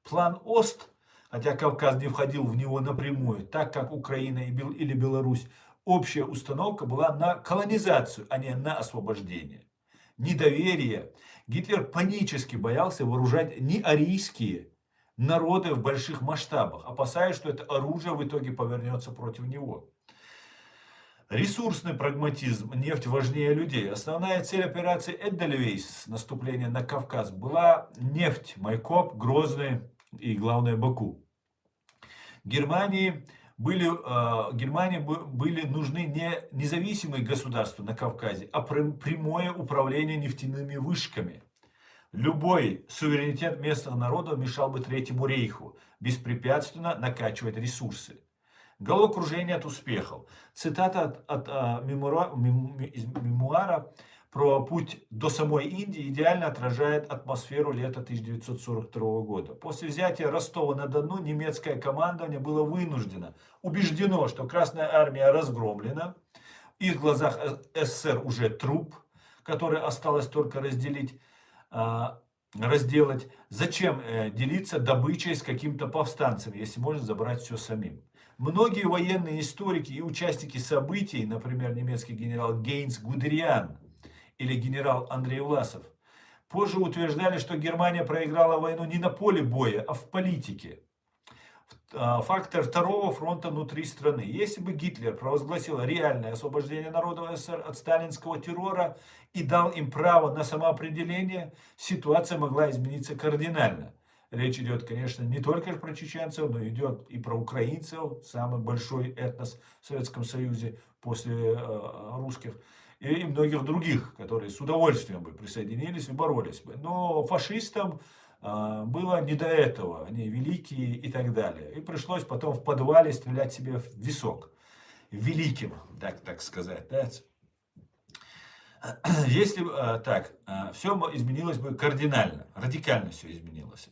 План Ост, хотя Кавказ не входил в него напрямую, так как Украина или Беларусь, общая установка была на колонизацию, а не на освобождение. Недоверие. Гитлер панически боялся вооружать неарийские народы в больших масштабах, опасаясь, что это оружие в итоге повернется против него. Ресурсный прагматизм. Нефть важнее людей. Основная цель операции Эдельвейс, наступление на Кавказ, была нефть, Майкоп, Грозный и, главное, Баку. Германии были нужны не независимые государства на Кавказе, а прямое управление нефтяными вышками. Любой суверенитет местных народов мешал бы Третьему рейху беспрепятственно накачивать ресурсы. Головокружение от успехов. Цитата из мемуара про путь до самой Индии идеально отражает атмосферу лета 1942 года. После взятия Ростова-на-Дону немецкое командование было убеждено, что Красная Армия разгромлена, в их глазах СССР уже труп, который осталось только разделать. Зачем делиться добычей с каким-то повстанцем, если можно забрать все самим? Многие военные историки и участники событий, например, немецкий генерал Гейнс Гудериан или генерал Андрей Власов, позже утверждали, что Германия проиграла войну не на поле боя, а в политике. Фактор второго фронта внутри страны. Если бы Гитлер провозгласил реальное освобождение народов СССР от сталинского террора и дал им право на самоопределение, ситуация могла измениться кардинально. Речь идет, конечно, не только про чеченцев, но идет и про украинцев, самый большой этнос в Советском Союзе после русских, и многих других, которые с удовольствием бы присоединились и боролись бы. Но фашистам было не до этого. Они великие и так далее. И пришлось потом в подвале стрелять себе в висок. Великим, так сказать. Да? Если так, все изменилось бы кардинально, радикально все изменилось.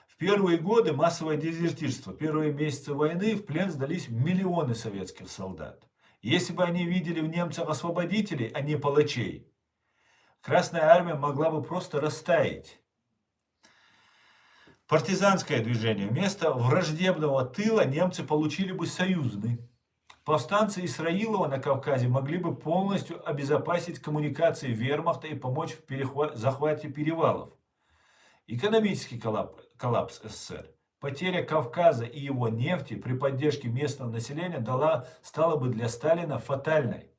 В первые годы массовое дезертирство, первые месяцы войны в плен сдались миллионы советских солдат. Если бы они видели в немцах освободителей, а не палачей, Красная Армия могла бы просто растаять. Партизанское движение. Вместо враждебного тыла немцы получили бы союзный. Повстанцы Исраилова на Кавказе могли бы полностью обезопасить коммуникации вермахта и помочь в захвате перевалов. Экономический коллапс СССР. Потеря Кавказа и его нефти при поддержке местного населения стала бы для Сталина фатальной.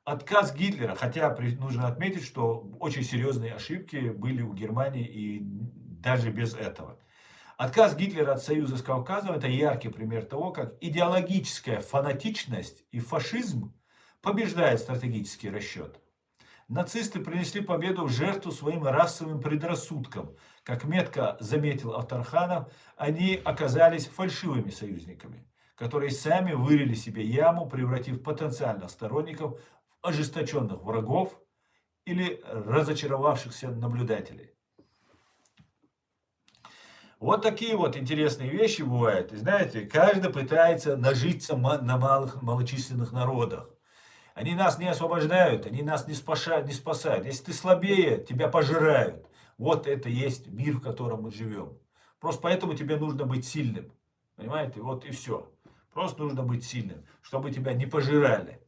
Отказ Гитлера, хотя нужно отметить, что очень серьезные ошибки были у Германии и даже без этого. Отказ Гитлера от союза с Кавказом – это яркий пример того, как идеологическая фанатичность и фашизм побеждает стратегический расчет. Нацисты принесли победу в жертву своим расовым предрассудкам. Как метко заметил Авторханов, они оказались фальшивыми союзниками, которые сами вырыли себе яму, превратив потенциальных сторонников в ожесточенных врагов или разочаровавшихся наблюдателей. Вот такие вот интересные вещи бывают. И знаете, каждый пытается нажиться на малочисленных народах. Они нас не освобождают, они нас не спасают. Если ты слабее, тебя пожирают. Вот это есть мир, в котором мы живем. Просто поэтому тебе нужно быть сильным. Понимаете? Вот и все. Просто нужно быть сильным, чтобы тебя не пожирали.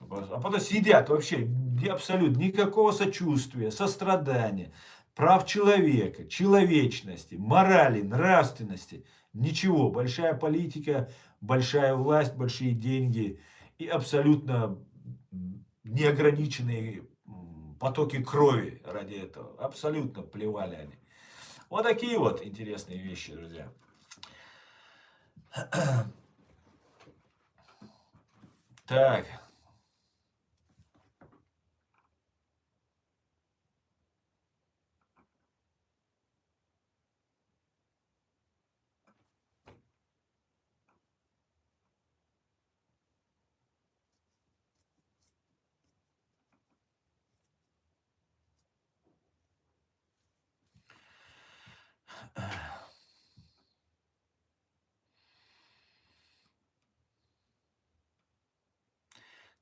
А потом сидят вообще абсолютно никакого сочувствия, сострадания, прав человека, человечности, морали, нравственности. Ничего. Большая политика, большая власть, большие деньги и абсолютно неограниченные потоки крови ради этого. Абсолютно плевали они. Вот такие вот интересные вещи, друзья. Так.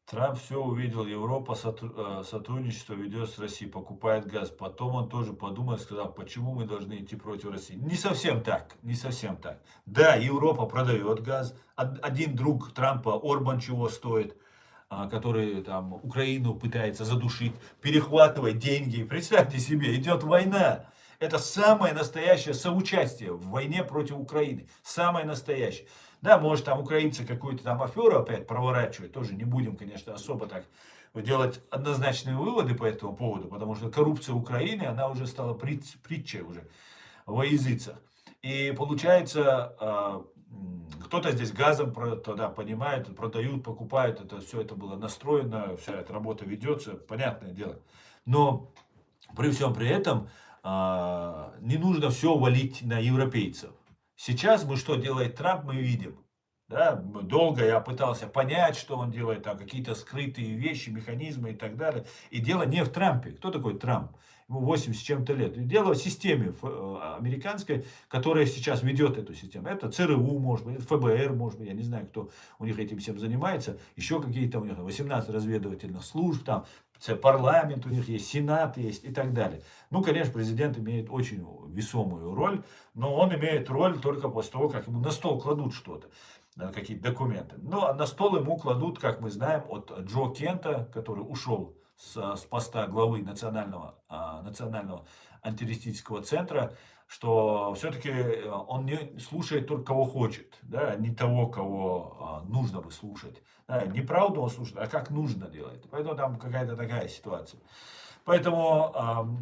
Трамп все увидел, Европа сотрудничество ведет с Россией, покупает газ. Потом он тоже подумал, сказал, почему мы должны идти против России. Не совсем так, не совсем так. Да, Европа продает газ. Один друг Трампа, Орбан, чего стоит, который там Украину пытается задушить, перехватывает деньги. Представьте себе, идет война. Это самое настоящее соучастие в войне против Украины. Самое настоящее. Да, может там украинцы какую-то там аферу опять проворачивают. Тоже не будем, конечно, особо так делать однозначные выводы по этому поводу. Потому что коррупция Украины, она уже стала притчей уже во языцах. И получается, кто-то здесь газом понимает, продают, покупают. Это все это было настроено, вся эта работа ведется, понятное дело. Но при всем при этом не нужно все валить на европейцев. Сейчас что делает Трамп, мы видим. Да, долго я пытался понять, что он делает, там какие-то скрытые вещи, механизмы и так далее. И дело не в Трампе. Кто такой Трамп? Ему 80 с чем-то лет. И дело в системе американской, которая сейчас ведет эту систему. Это ЦРУ, может быть, ФБР, может быть, я не знаю, кто у них этим всем занимается. Еще какие-то у них 18 разведывательных служб, там парламент у них есть, сенат есть и так далее. Ну, конечно, президент имеет очень весомую роль, но он имеет роль только после того, как ему на стол кладут что-то, какие-то документы. Ну, а на стол ему кладут, как мы знаем, от Джо Кента, который ушел с поста главы национального антитеррористического центра, что все-таки он не слушает только кого хочет, да, не того, кого нужно бы слушать. Да, не правду он слушает, а как нужно делать. Поэтому там какая-то такая ситуация. Поэтому,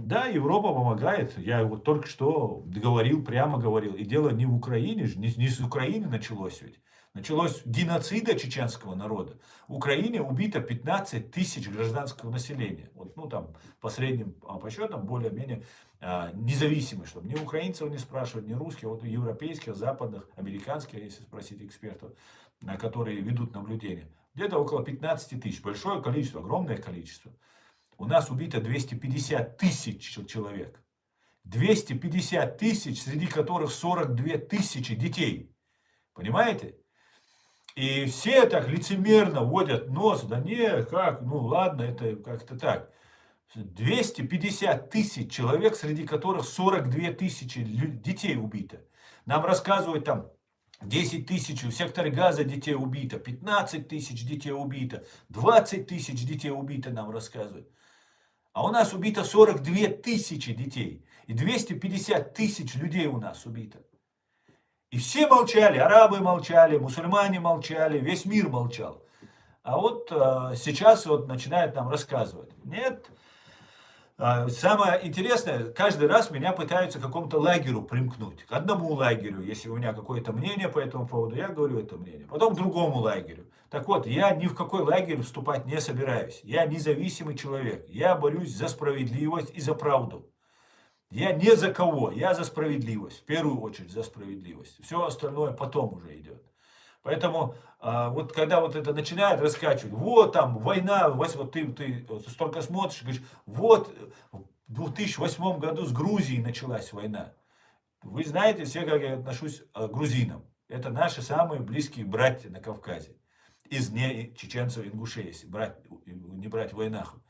да, Европа помогает. Я вот только что говорил, прямо говорил. И дело не в Украине, не с Украины началось ведь. Началось геноцида чеченского народа. В Украине убито 15 тысяч гражданского населения. Вот, ну, там, по средним подсчетам, более-менее независимые, чтобы ни украинцев не спрашивать, ни русских, вот европейских, западных, американских, если спросить экспертов, которые ведут наблюдение. Где-то около 15 тысяч. Большое количество, огромное количество. У нас убито 250 тысяч человек. 250 тысяч, среди которых 42 тысячи детей. Понимаете? И все так лицемерно водят нос. Да не, как, ну ладно, это как-то так. 250 тысяч человек, среди которых 42 тысячи детей убито. Нам рассказывают там 10 тысяч в секторе Газа детей убито, 15 тысяч детей убито, 20 тысяч детей убито, нам рассказывают. А у нас убито 42 тысячи детей. И 250 тысяч людей у нас убито. И все молчали, арабы молчали, мусульмане молчали, весь мир молчал. А вот сейчас вот начинают нам рассказывать. Нет. Самое интересное, каждый раз меня пытаются к какому-то лагерю примкнуть. К одному лагерю, если у меня какое-то мнение по этому поводу, я говорю это мнение. Потом к другому лагерю. Так вот, я ни в какой лагерь вступать не собираюсь. Я независимый человек. Я борюсь за справедливость и за правду. Я не за кого, я за справедливость. В первую очередь за справедливость. Все остальное потом уже идет. Поэтому вот когда вот это начинает раскачивать, вот там война, вот ты столько смотришь, говоришь, вот в 2008 году с Грузией началась война. Вы знаете все, как я отношусь к грузинам. Это наши самые близкие братья на Кавказе. Из не чеченцев, ингушей, если не брать войнаху.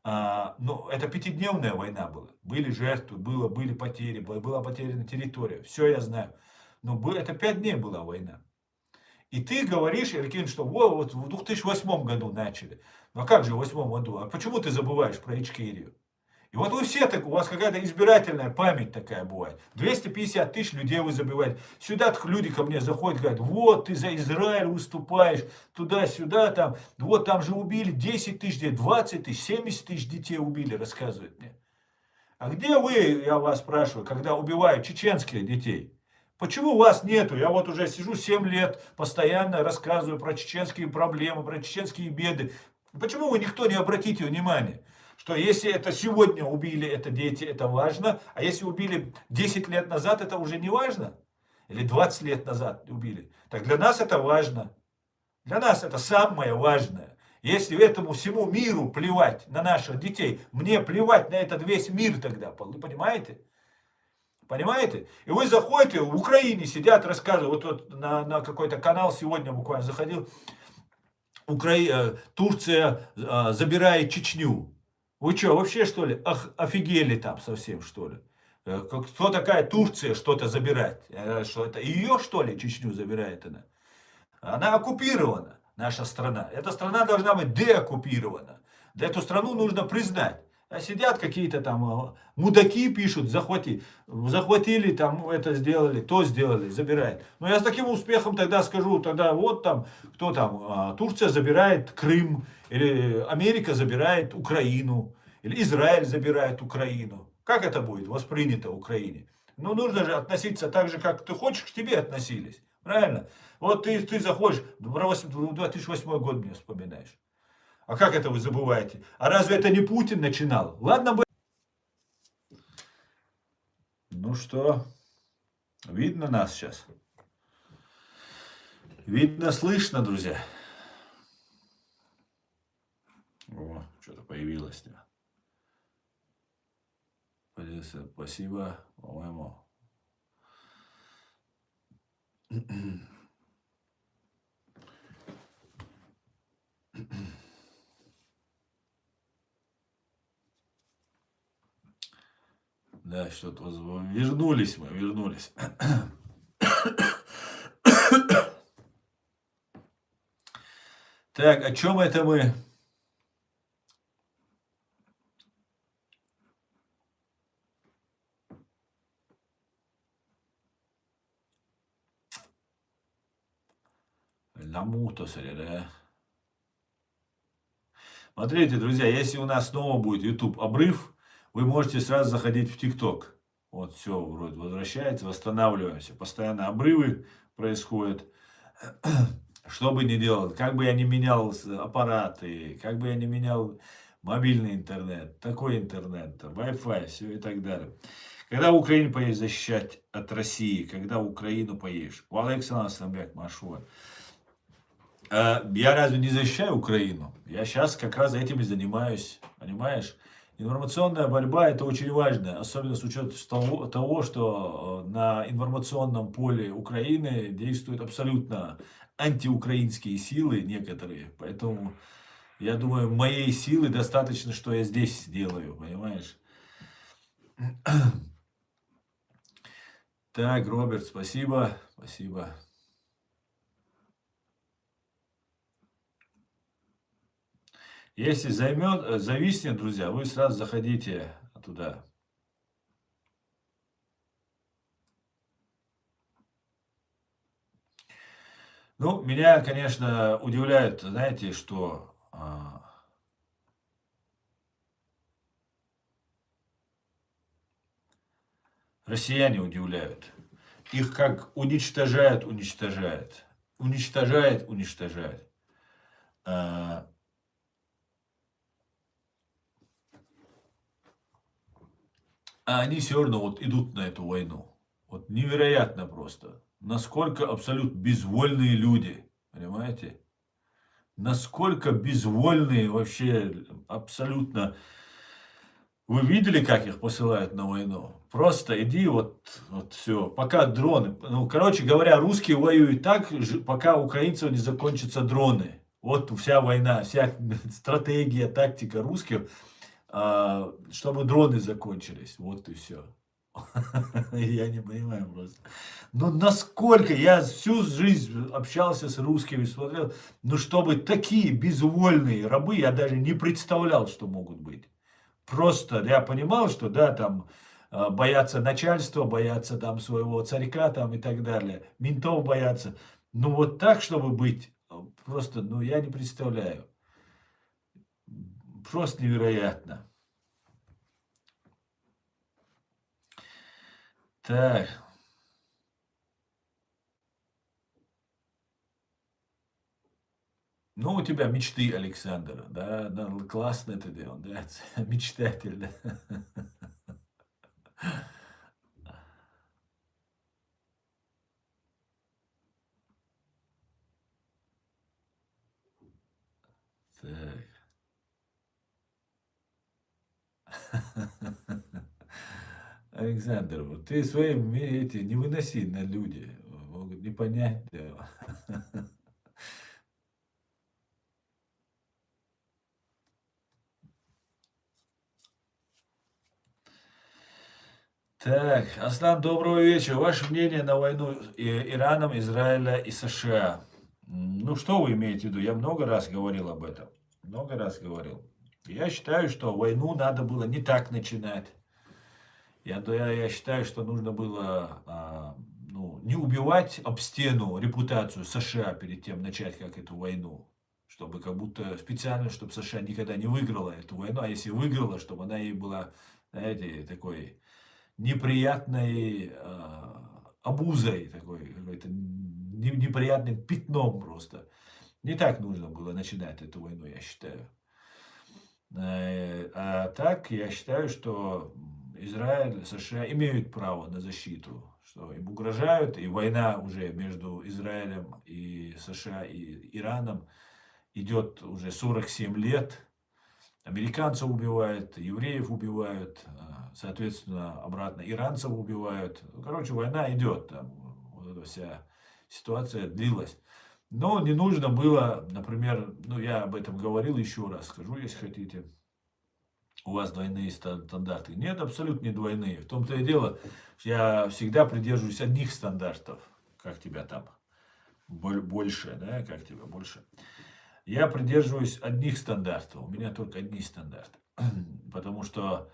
Но это пятидневная война была. Были жертвы, были потери, была потеряна территория. Все я знаю. Но это 5 дней была война. И ты говоришь, Эркин, что вот в 2008 году начали. Ну а как же в 2008 году? А почему ты забываешь про Ичкерию? И вот вы все так, у вас какая-то избирательная память такая бывает. 250 тысяч людей вы забиваете. Сюда люди ко мне заходят, говорят, вот ты за Израиль выступаешь, туда-сюда, там, вот там же убили 10 тысяч детей, 20 тысяч, 70 тысяч детей убили, рассказывают мне. А где вы, я вас спрашиваю, когда убивают чеченских детей? Почему вас нету? Я вот уже сижу 7 лет, постоянно рассказываю про чеченские проблемы, про чеченские беды. Почему вы никто не обратите внимания? Что если это сегодня убили, это дети, это важно, а если убили 10 лет назад, это уже не важно? Или 20 лет назад убили? Так для нас это важно. Для нас это самое важное. Если этому всему миру плевать на наших детей, мне плевать на этот весь мир тогда, вы понимаете? Понимаете? И вы заходите, в Украине сидят, рассказывают, вот на какой-то канал сегодня буквально заходил, Турция забирает Чечню. Вы что, вообще что ли, офигели там совсем что ли? Кто такая Турция что-то забирать? Что это ее что ли Чечню забирает она? Она оккупирована, наша страна. Эта страна должна быть деоккупирована. Да эту страну нужно признать. А сидят какие-то там мудаки пишут, захватили, там это сделали, то сделали, забирают. Но я с таким успехом тогда скажу, тогда вот там, кто там, Турция забирает Крым, или Америка забирает Украину, или Израиль забирает Украину. Как это будет воспринято в Украине? Ну, нужно же относиться так же, как ты хочешь, к тебе относились. Правильно? Вот ты заходишь, про 2008 год мне вспоминаешь. А как это вы забываете? А разве это не Путин начинал? Ладно бы. Ну что, видно нас сейчас? Видно, слышно, друзья. О, что-то появилось. Спасибо, по-моему. Да, что-то вернулись мы, вернулись. Так, о чем это мы? Намутосили, да? Смотрите, друзья, если у нас снова будет YouTube обрыв, вы можете сразу заходить в TikTok. Вот все, вроде возвращается, восстанавливаемся. Постоянно обрывы происходят. Что бы ни делал, как бы я ни менял аппараты, как бы я ни менял мобильный интернет, такой интернет, Wi-Fi, все и так далее. Когда Украину поедешь защищать от России, когда Украину поедешь, у Александра Самбек Машуа, я разве не защищаю Украину? Я сейчас как раз этим и занимаюсь, понимаешь? Информационная борьба это очень важно, особенно с учетом того, что на информационном поле Украины действуют абсолютно антиукраинские силы некоторые. Поэтому я думаю, моей силы достаточно, что я здесь делаю, понимаешь? Так, Роберт, спасибо, спасибо. Если зависнет, друзья, вы сразу заходите туда. Ну, меня, конечно, удивляет, знаете, что россияне удивляют. Их как уничтожают, уничтожают. Уничтожает, уничтожает. А они все равно вот идут на эту войну. Вот невероятно просто. Насколько абсолютно безвольные люди. Понимаете? Насколько безвольные вообще абсолютно. Вы видели, как их посылают на войну? Просто иди, вот все. Пока дроны. Ну, короче говоря, русские воюют так, пока у украинцев не закончатся дроны. Вот вся война, вся стратегия, тактика русских, чтобы дроны закончились. Вот и все. Я не понимаю просто. Ну, насколько я всю жизнь общался с русскими, смотрел, ну, чтобы такие безвольные рабы, я даже не представлял, что могут быть. Просто я понимал, что да, там боятся начальства, боятся там своего царька там и так далее, ментов боятся. Ну вот так, чтобы быть, просто, ну я не представляю. Просто невероятно. Так, ну у тебя мечты, Александр, да, да, классно ты делал, да, мечтатель, да. Так. Александр, вот ты своим эти не выноси на люди, могут не понять. Да. Так, Аслан, доброго вечера. Ваше мнение на войну Ираном, Израиля и США? Ну, что вы имеете в виду? Я много раз говорил об этом. Много раз говорил. Я считаю, что войну надо было не так начинать. Я считаю, что нужно было ну, не убивать об стену репутацию США перед тем начать как эту войну. Чтобы как будто специально, чтобы США никогда не выиграла эту войну. А если выиграла, чтобы она ей была, знаете, такой неприятной обузой, такой, какой-то неприятным пятном просто. Не так нужно было начинать эту войну, я считаю. А так, я считаю, что Израиль, США имеют право на защиту, что им угрожают, и война уже между Израилем и США и Ираном идет уже 47 лет. Американцев убивают, евреев убивают, соответственно, обратно иранцев убивают. Короче, война идет, там, вот эта вся ситуация длилась. Но не нужно было, например, ну я об этом говорил, еще раз скажу, если хотите, у вас двойные стандарты. Нет, абсолютно не двойные. В том-то и дело, я всегда придерживаюсь одних стандартов, как тебя там больше, да, как тебя больше. Я придерживаюсь одних стандартов. У меня только одни стандарты. Потому что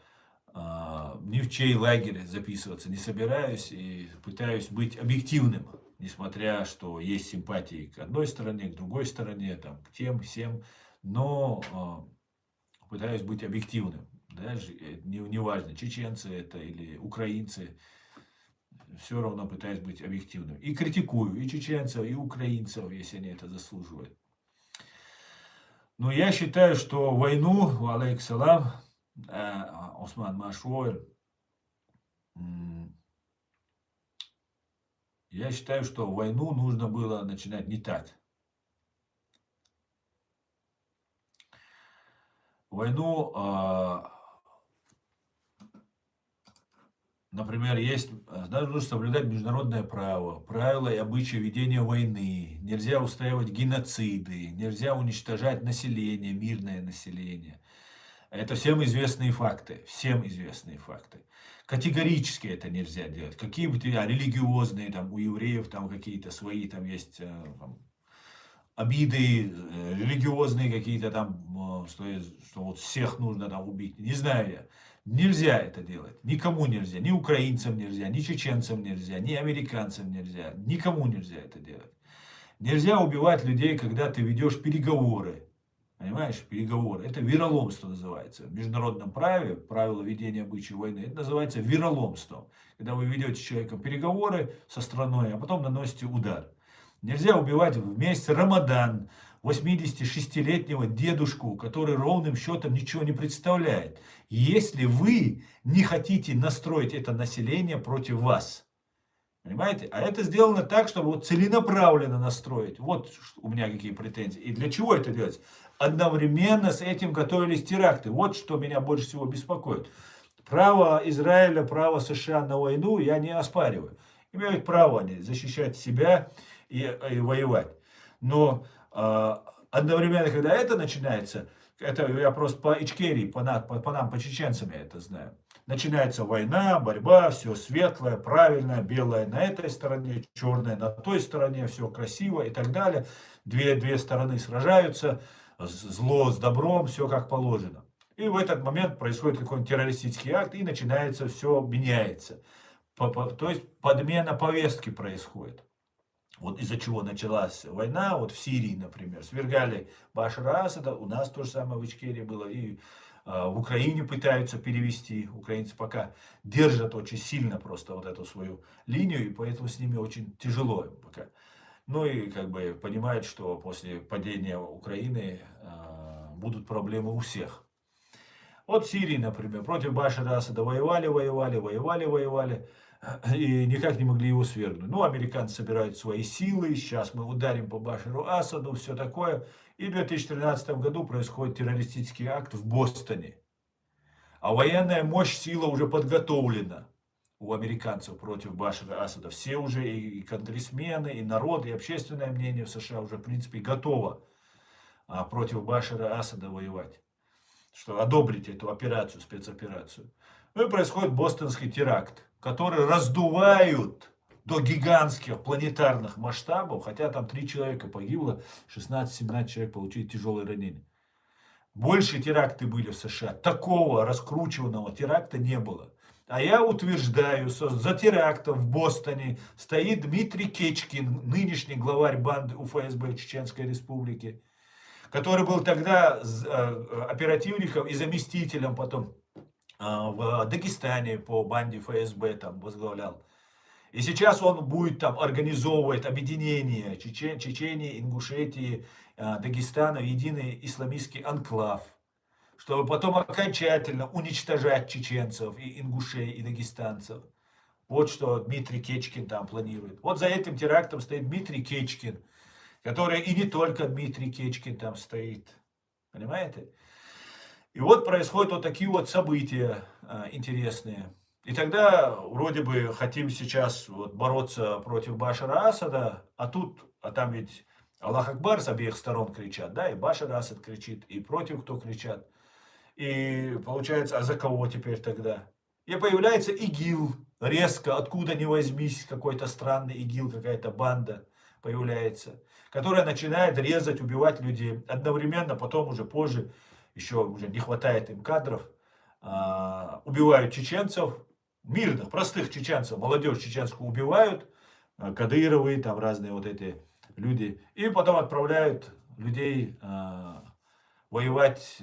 ни в чей лагерь записываться не собираюсь и пытаюсь быть объективным, несмотря что есть симпатии к одной стороне, к другой стороне, там, к тем, всем, но пытаюсь быть объективным. Даже не важно, чеченцы это или украинцы. все равно пытаюсь быть объективным. И критикую и чеченцев, и украинцев, если они это заслуживают. Но я считаю, что войну, алейкум, Осман Машуэль, я считаю, что войну нужно было начинать не так. Войну, например, нужно соблюдать международное право, правила и обычаи ведения войны. Нельзя устраивать геноциды, нельзя уничтожать население, мирное население. Это всем известные факты, всем известные факты. Категорически это нельзя делать. Какие бы религиозные, там, у евреев там какие-то свои, там есть там, обиды, религиозные какие-то там, что вот всех нужно там убить. Не знаю я. Нельзя это делать. Никому нельзя. Ни украинцам нельзя, ни чеченцам нельзя, ни американцам нельзя. Никому нельзя это делать. Нельзя убивать людей, когда ты ведешь переговоры. Понимаешь, переговоры. Это вероломство называется. В международном праве, правило ведения обычаев войны, это называется вероломством. Когда вы ведете с человеком переговоры со страной, а потом наносите удар. Нельзя убивать в месяц Рамадан 86-летнего дедушку, который ровным счетом ничего не представляет, если вы не хотите настроить это население против вас. Понимаете? А это сделано так, чтобы вот целенаправленно настроить. Вот у меня какие претензии. И для чего это делать? Одновременно с этим готовились теракты. Вот что меня больше всего беспокоит. Право Израиля, право США на войну я не оспариваю. Имеют право они защищать себя и воевать. Но одновременно, когда это начинается, это я просто по Ичкерии, по нам, по чеченцам я это знаю. Начинается война, борьба, все светлое, правильное, белое на этой стороне, черное на той стороне, все красиво и так далее. Две стороны сражаются, зло с добром, все как положено. И в этот момент происходит какой-нибудь террористический акт, и начинается, все меняется. То есть подмена повестки происходит. Вот из-за чего началась война, вот в Сирии, например, свергали Башара Асада, у нас то же самое в Ичкерии было, и в Украине пытаются перевести, украинцы пока держат очень сильно просто вот эту свою линию, и поэтому с ними очень тяжело пока. Ну и как бы понимают, что после падения Украины будут проблемы у всех. Вот в Сирии, например, против Башара Асада воевали, и никак не могли его свергнуть. Ну, американцы собирают свои силы, сейчас мы ударим по Башару Асаду, все такое. И в 2013 году происходит террористический акт в Бостоне. А военная мощь, сила уже подготовлена у американцев против Башара Асада. Все уже, и конгрессмены, и народ, и общественное мнение в США уже, в принципе, готово против Башара Асада воевать. Что одобрить эту операцию, спецоперацию. Ну и происходит бостонский теракт, который раздувают до гигантских планетарных масштабов, хотя там 3 человека погибло, 16-17 человек получили тяжелые ранения. Больше теракты были в США. Такого раскрученного теракта не было. А я утверждаю, что за терактом в Бостоне стоит Дмитрий Кечкин, нынешний главарь банды УФСБ Чеченской Республики, который был тогда оперативником и заместителем потом в Дагестане по банде ФСБ там возглавлял. И сейчас он будет там организовывать объединение Чечении, Ингушетии, Дагестана в единый исламистский анклав, чтобы потом окончательно уничтожать чеченцев и ингушей и дагестанцев. Вот что Дмитрий Кечкин там планирует. Вот за этим терактом стоит Дмитрий Кечкин, который и не только Дмитрий Кечкин там стоит. Понимаете? И вот происходят вот такие вот события интересные. И тогда вроде бы хотим сейчас вот бороться против Башара Асада, а там ведь Аллах Акбар с обеих сторон кричат, да, и Башар Асад кричит, и против кто кричат. И получается, а за кого теперь тогда? И появляется ИГИЛ, резко, откуда ни возьмись, какой-то странный ИГИЛ, какая-то банда появляется, которая начинает резать, убивать людей. Одновременно, потом уже позже, еще уже не хватает им кадров, убивают чеченцев, мирных, простых чеченцев, молодежь чеченскую убивают, Кадыровы, там разные вот эти люди, и потом отправляют людей воевать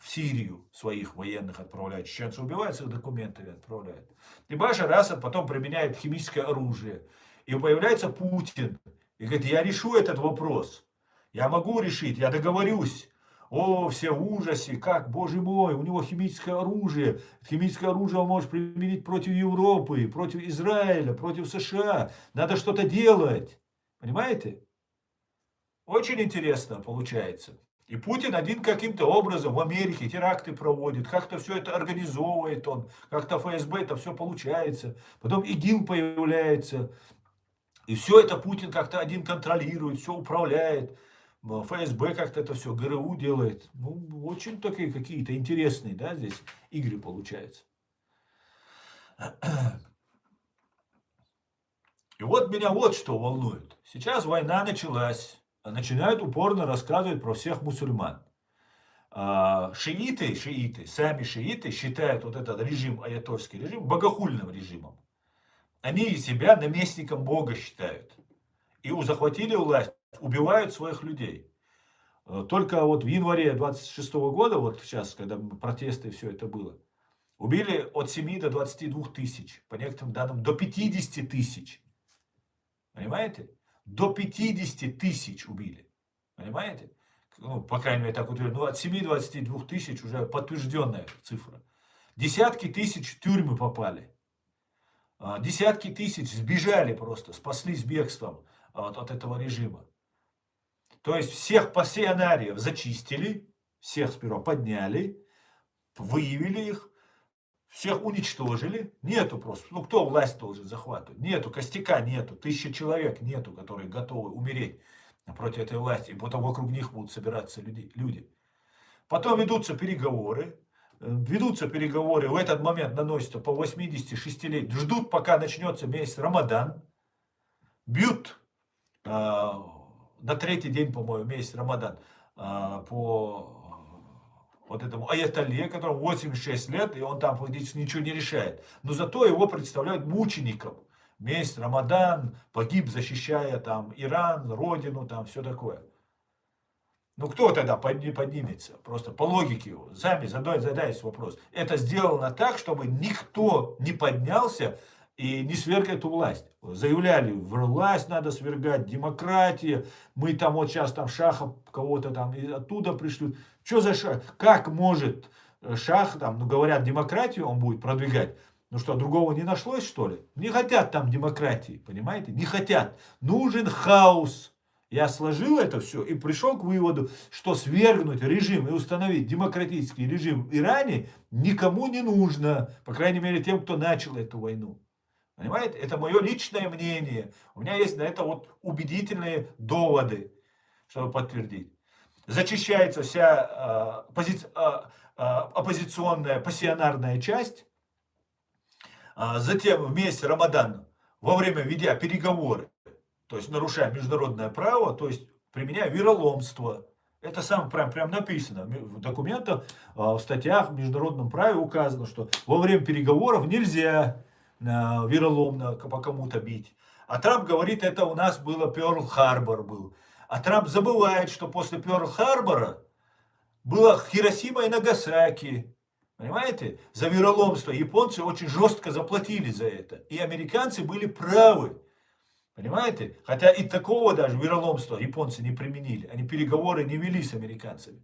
в Сирию своих военных отправляют, чеченцы убивают, с их документами отправляют. И Башар Асад потом применяет химическое оружие. И появляется Путин и говорит, я решу этот вопрос. Я могу решить, я договорюсь. О, все в ужасе, как, боже мой, у него химическое оружие. Химическое оружие он может применить против Европы, против Израиля, против США. Надо что-то делать. Понимаете? Очень интересно получается. И Путин один каким-то образом в Америке теракты проводит, как-то все это организовывает он, как-то ФСБ это все получается. Потом ИГИЛ появляется. И все это Путин как-то один контролирует, все управляет. ФСБ как-то это все, ГРУ делает. Ну, очень такие какие-то интересные, да, здесь игры получаются. И вот меня вот что волнует. Сейчас война началась. Начинают упорно рассказывать про всех мусульман. Шииты, сами шииты считают вот этот режим, аятольский режим, богохульным режимом. Они себя наместником Бога считают. И захватили власть, убивают своих людей. Только вот в январе 26 года, вот сейчас, когда протесты и все это было, убили от 7 до 22 тысяч, по некоторым данным до 50 тысяч. Понимаете? До 50 тысяч убили. Понимаете? Ну, по крайней мере, так утверждают. Ну, от 7 до 22 тысяч уже подтвержденная цифра. Десятки тысяч в тюрьмы попали. Десятки тысяч сбежали просто, спаслись бегством от этого режима. То есть всех пассионариев зачистили, всех сперва подняли, выявили их, всех уничтожили. Нету просто. Ну, кто власть должен захватывать? Нету, костяка нету, 1000 человек нету, которые готовы умереть против этой власти. И потом вокруг них будут собираться люди. Потом ведутся переговоры. В этот момент наносятся по 86 лет. Ждут, пока начнется месяц Рамадан. Бьют на третий день, по-моему, месяц Рамадан по вот этому аятолле, которому 86 лет, и он там фактически ничего не решает. Но зато его представляют мучеником. Месяц Рамадан, погиб, защищая там Иран, родину, там все такое. Ну кто тогда поднимется? Просто по логике его. Сами задайтесь вопрос. Это сделано так, чтобы никто не поднялся и не сверг эту власть. Заявляли, власть надо свергать, демократия. Мы там вот сейчас там шаха кого-то там оттуда пришли. Что за шах? Как может шах, там, ну говорят, демократию он будет продвигать? Ну что, другого не нашлось, что ли? Не хотят там демократии, понимаете? Не хотят. Нужен хаос. Я сложил это все и пришел к выводу, что свергнуть режим и установить демократический режим в Иране никому не нужно. По крайней мере, тем, кто начал эту войну. Понимаете? Это мое личное мнение. У меня есть на это вот убедительные доводы, чтобы подтвердить. Зачищается вся оппозиционная, пассионарная часть. Затем вместе Рамадан, во время ведя переговоры, то есть нарушая международное право, то есть применяя вероломство. Это прям написано в документах, в статьях в международном праве указано, что во время переговоров нельзя вероломно по кому-то бить. А Трамп говорит, это у нас было Пёрл-Харбор был. А Трамп забывает, что после Пёрл-Харбора было Хиросима и Нагасаки. Понимаете? За вероломство японцы очень жестко заплатили за это. И американцы были правы. Понимаете? Хотя и такого даже вероломства японцы не применили. Они переговоры не вели с американцами.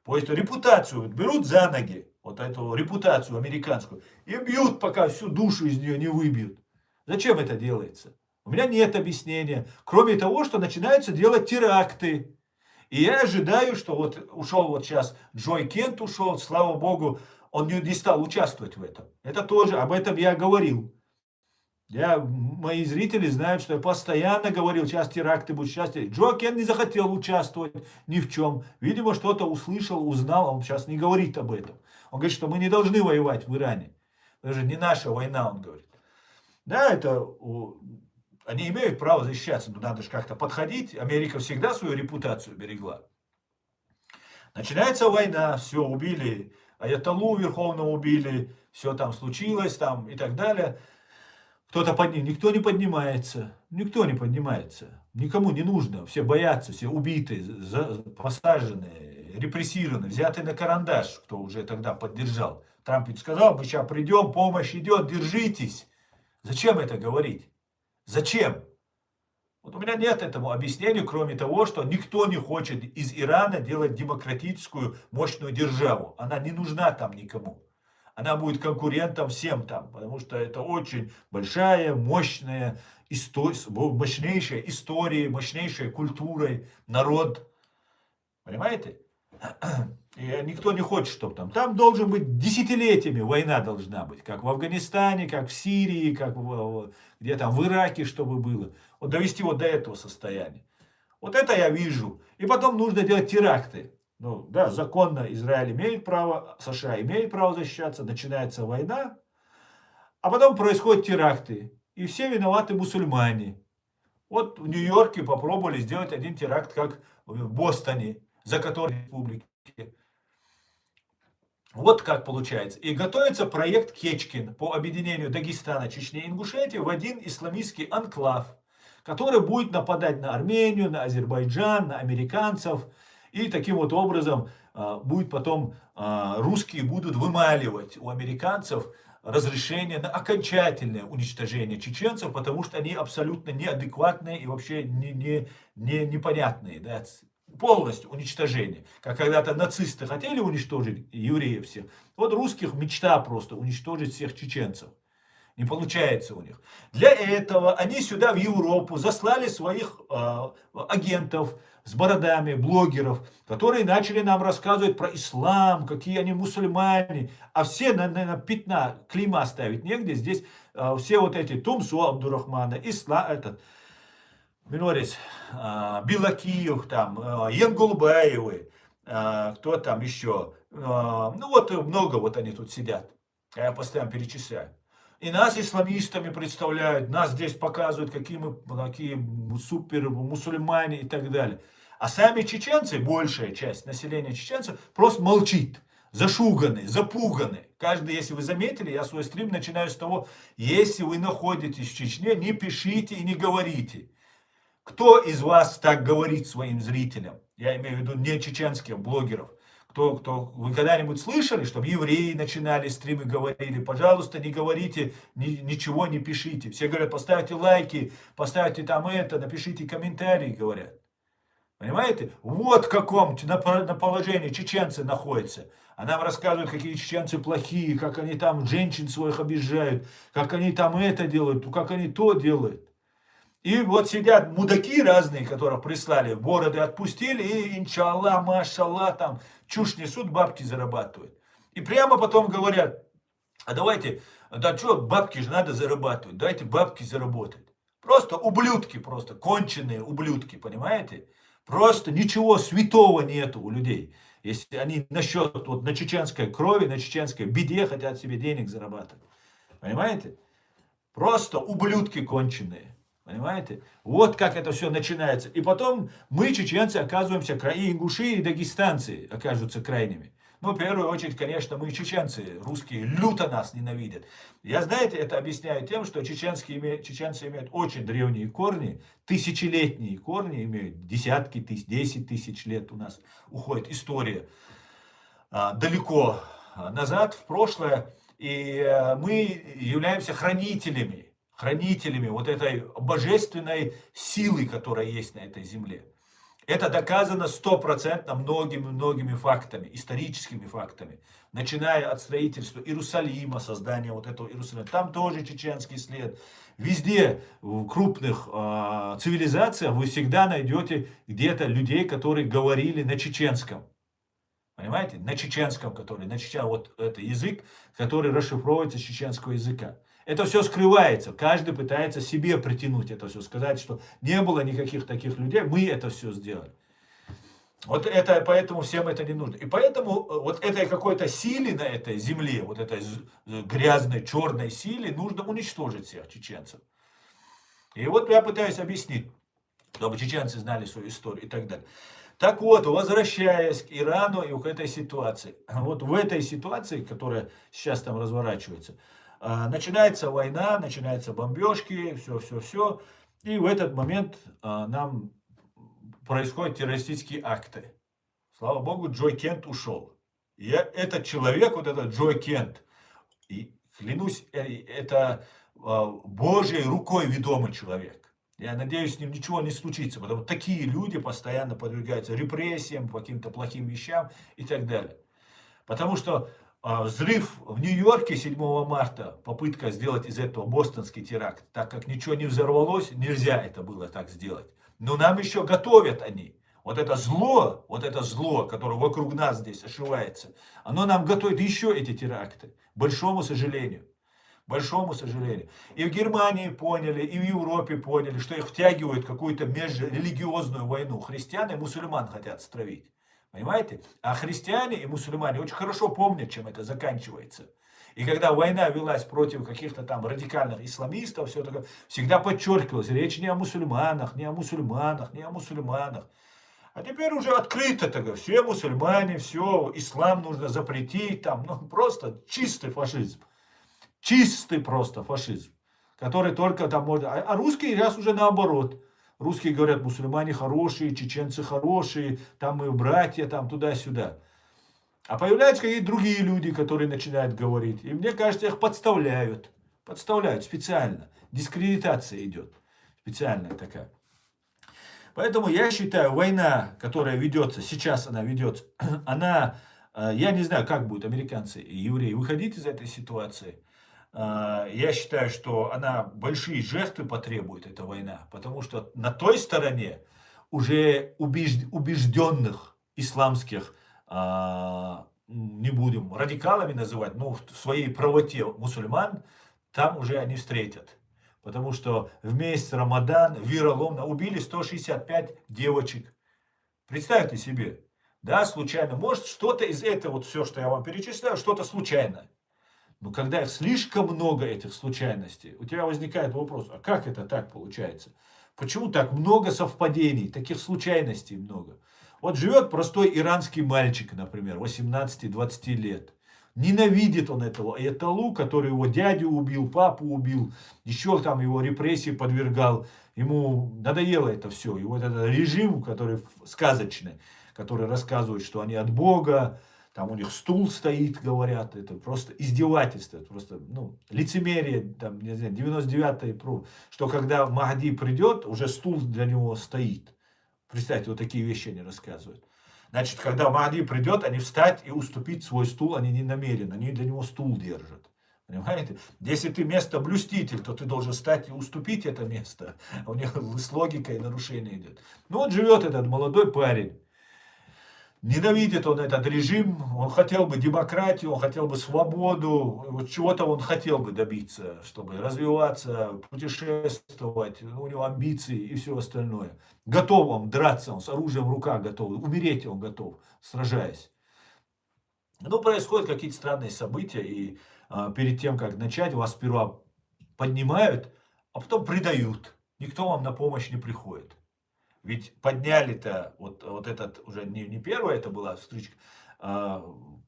То есть репутацию берут за ноги, вот эту репутацию американскую, и бьют, пока всю душу из нее не выбьют. Зачем это делается? У меня нет объяснения. Кроме того, что начинаются делать теракты. И я ожидаю, что вот ушел вот сейчас Джой Кент ушел, слава богу, он не стал участвовать в этом. Это тоже, об этом я говорил. Мои зрители знают, что я постоянно говорил, сейчас теракты будут, сейчас теракты. Джо Кен не захотел участвовать ни в чем. Видимо, что-то услышал, узнал, он сейчас не говорит об этом. Он говорит, что мы не должны воевать в Иране. Это же не наша война, он говорит. Да, это они имеют право защищаться, но надо же как-то подходить. Америка всегда свою репутацию берегла. Начинается война, все, убили аятоллу верховного, убили, все там случилось там и так далее. Кто-то никто не поднимается, никто не поднимается, никому не нужно, все боятся, все убиты, посажены, репрессированы, взяты на карандаш, кто уже тогда поддержал. Трамп ведь сказал, мы сейчас придем, помощь идет, держитесь. Зачем это говорить? Зачем? Вот у меня нет этому объяснения, кроме того, что никто не хочет из Ирана делать демократическую мощную державу. Она не нужна там никому. Она будет конкурентом всем там, потому что это очень большая, мощная, мощнейшая история, мощнейшая культура, народ. Понимаете? И никто не хочет, чтобы там. Там должен быть десятилетиями война должна быть. Как в Афганистане, как в Сирии, как где там в Ираке, чтобы было. Вот довести вот до этого состояния. Вот это я вижу. И потом нужно делать теракты. Ну да, законно Израиль имеет право, США имеет право защищаться, начинается война, а потом происходят теракты. И все виноваты мусульмане. Вот в Нью-Йорке попробовали сделать один теракт, как в Бостоне, за который республики. Вот как получается. И готовится проект Кечкин по объединению Дагестана, Чечни и Ингушетии в один исламистский анклав, который будет нападать на Армению, на Азербайджан, на американцев. И таким вот образом будет потом русские будут вымаливать у американцев разрешение на окончательное уничтожение чеченцев, потому что они абсолютно неадекватные и вообще непонятные. Да? Полностью уничтожение. Как когда-то нацисты хотели уничтожить евреев всех. Вот русских мечта просто уничтожить всех чеченцев. Не получается у них. Для этого они сюда в Европу заслали своих агентов с бородами, блогеров, которые начали нам рассказывать про ислам, какие они мусульмане. А все на пятна, клейма ставить негде. Здесь все вот эти Тумсу Абдурахмана, Минорис, Билакиев, там, Янгулбаевы, кто там еще. Ну вот много вот они тут сидят. Я постоянно перечисляю. И нас исламистами представляют, нас здесь показывают, какие мы такие супер мусульмане и так далее. А сами чеченцы, большая часть населения чеченцев, просто молчит. Зашуганы, запуганы. Каждый, если вы заметили, я свой стрим начинаю с того, если вы находитесь в Чечне, не пишите и не говорите. Кто из вас так говорит своим зрителям? Я имею в виду не чеченских блогеров. Вы когда-нибудь слышали, чтобы евреи начинали стримы, говорили, пожалуйста, не говорите, ничего не пишите. Все говорят, поставьте лайки, поставьте там это, напишите комментарии, говорят. Понимаете? Вот в каком на положении чеченцы находятся. А нам рассказывают, какие чеченцы плохие, как они там женщин своих обижают, как они там это делают, как они то делают. И вот сидят мудаки разные, которых прислали, бороды отпустили, и иншаллах, машаллах, там чушь несут, бабки зарабатывают. И прямо потом говорят, а давайте, да что, бабки же надо зарабатывать, давайте бабки заработать. Просто ублюдки, просто конченые ублюдки, понимаете? Просто ничего святого нету у людей. Если они насчет вот на чеченской крови, на чеченской беде хотят себе денег зарабатывать. Понимаете? Просто ублюдки конченые. Понимаете? Вот как это все начинается. И потом мы, чеченцы, оказываемся, и ингуши, и дагестанцы окажутся крайними. Ну, в первую очередь, конечно, мы чеченцы, русские, люто нас ненавидят. Я, знаете, это объясняю тем, что чеченцы имеют очень древние корни, тысячелетние корни имеют, десятки тысяч, 10 тысяч лет у нас уходит история далеко назад, в прошлое. И мы являемся хранителями вот этой божественной силы, которая есть на этой земле. Это доказано 100% многими фактами, историческими фактами. Начиная от строительства Иерусалима, создания вот этого Иерусалима. Там тоже чеченский след. Везде, в крупных цивилизациях, вы всегда найдете где-то людей, которые говорили на чеченском. Понимаете? На чеченском, вот это язык, который расшифровывается с чеченского языка. Это все скрывается. Каждый пытается себе притянуть это все. Сказать, что не было никаких таких людей. Мы это все сделали. Вот это, поэтому всем это не нужно. И поэтому вот этой какой-то силе на этой земле, вот этой грязной, черной силе, нужно уничтожить всех чеченцев. И вот я пытаюсь объяснить, чтобы чеченцы знали свою историю и так далее. Так вот, возвращаясь к Ирану и к этой ситуации. Вот в этой ситуации, которая сейчас там разворачивается, начинается война, начинаются бомбежки, все. И в этот момент нам происходят террористические акты. слава богу, Джой Кент ушел. Этот человек, вот этот Джой Кент, и клянусь, это Божьей рукой ведомый человек. Я надеюсь, с ним ничего не случится, потому что такие люди постоянно подвергаются репрессиям, по каким-то плохим вещам и так далее. Потому что взрыв в Нью-Йорке 7 марта, попытка сделать из этого бостонский теракт, так как ничего не взорвалось, нельзя это было так сделать. Но нам еще готовят они. Вот это зло, которое вокруг нас здесь ошивается, оно нам готовит еще эти теракты. К большому сожалению. Большому сожалению. И в Германии поняли, и в Европе поняли, что их втягивают в какую-то межрелигиозную войну. Христиан и мусульман хотят стравить. Понимаете? А христиане и мусульмане очень хорошо помнят, чем это заканчивается. И когда война велась против каких-то там радикальных исламистов, все такое, всегда подчеркивалось, речь не о мусульманах, не о мусульманах, не о мусульманах. А теперь уже открыто тогда, все мусульмане, все, ислам нужно запретить, там, ну просто чистый фашизм. Чистый просто фашизм, который только там может... А русские сейчас уже наоборот. Русские говорят, мусульмане хорошие, чеченцы хорошие, там мы братья, там туда-сюда. А появляются какие-то другие люди, которые начинают говорить. И мне кажется, их подставляют. Подставляют специально. Дискредитация идет. Специальная такая. Поэтому я считаю, война, которая ведется, сейчас она ведется, она... Я не знаю, как будут американцы и евреи выходить из этой ситуации. Я считаю, что она большие жертвы потребует, эта война, потому что на той стороне уже убежденных исламских, не будем радикалами называть, но в своей правоте мусульман, там уже они встретят. Потому что в месяц Рамадан вероломно убили 165 девочек. Представьте себе, да, случайно, может что-то из этого, вот все, что я вам перечисляю, что-то случайно. Но когда их слишком много, этих случайностей, у тебя возникает вопрос, а как это так получается? Почему так много совпадений, таких случайностей много? Вот живет простой иранский мальчик, например, 18-20 лет. Ненавидит он этого Аятоллу, который его дядю убил, папу убил, еще там его репрессии подвергал. Ему надоело это все. И вот этот режим, который сказочный, который рассказывает, что они от Бога, там у них стул стоит, говорят, это просто издевательство, это просто, ну, лицемерие, там, не знаю, 99-й пруф, что когда Махди придет, уже стул для него стоит. Представьте, вот такие вещи они рассказывают. Значит, когда Махди придет, они встать и уступить свой стул, они не намерены, они для него стул держат. Понимаете? Если ты место блюститель, то ты должен встать и уступить это место. У них с логикой нарушение идет. Ну вот живет этот молодой парень. Ненавидит он этот режим, он хотел бы демократию, он хотел бы свободу, вот чего-то он хотел бы добиться, чтобы развиваться, путешествовать, у него амбиции и все остальное. Готов он драться, он с оружием в руках готов, умереть он готов, сражаясь. Но происходят какие-то странные события, и перед тем, как начать, вас сперва поднимают, а потом предают. Никто вам на помощь не приходит. Ведь подняли-то, вот этот уже не первая это была встреча,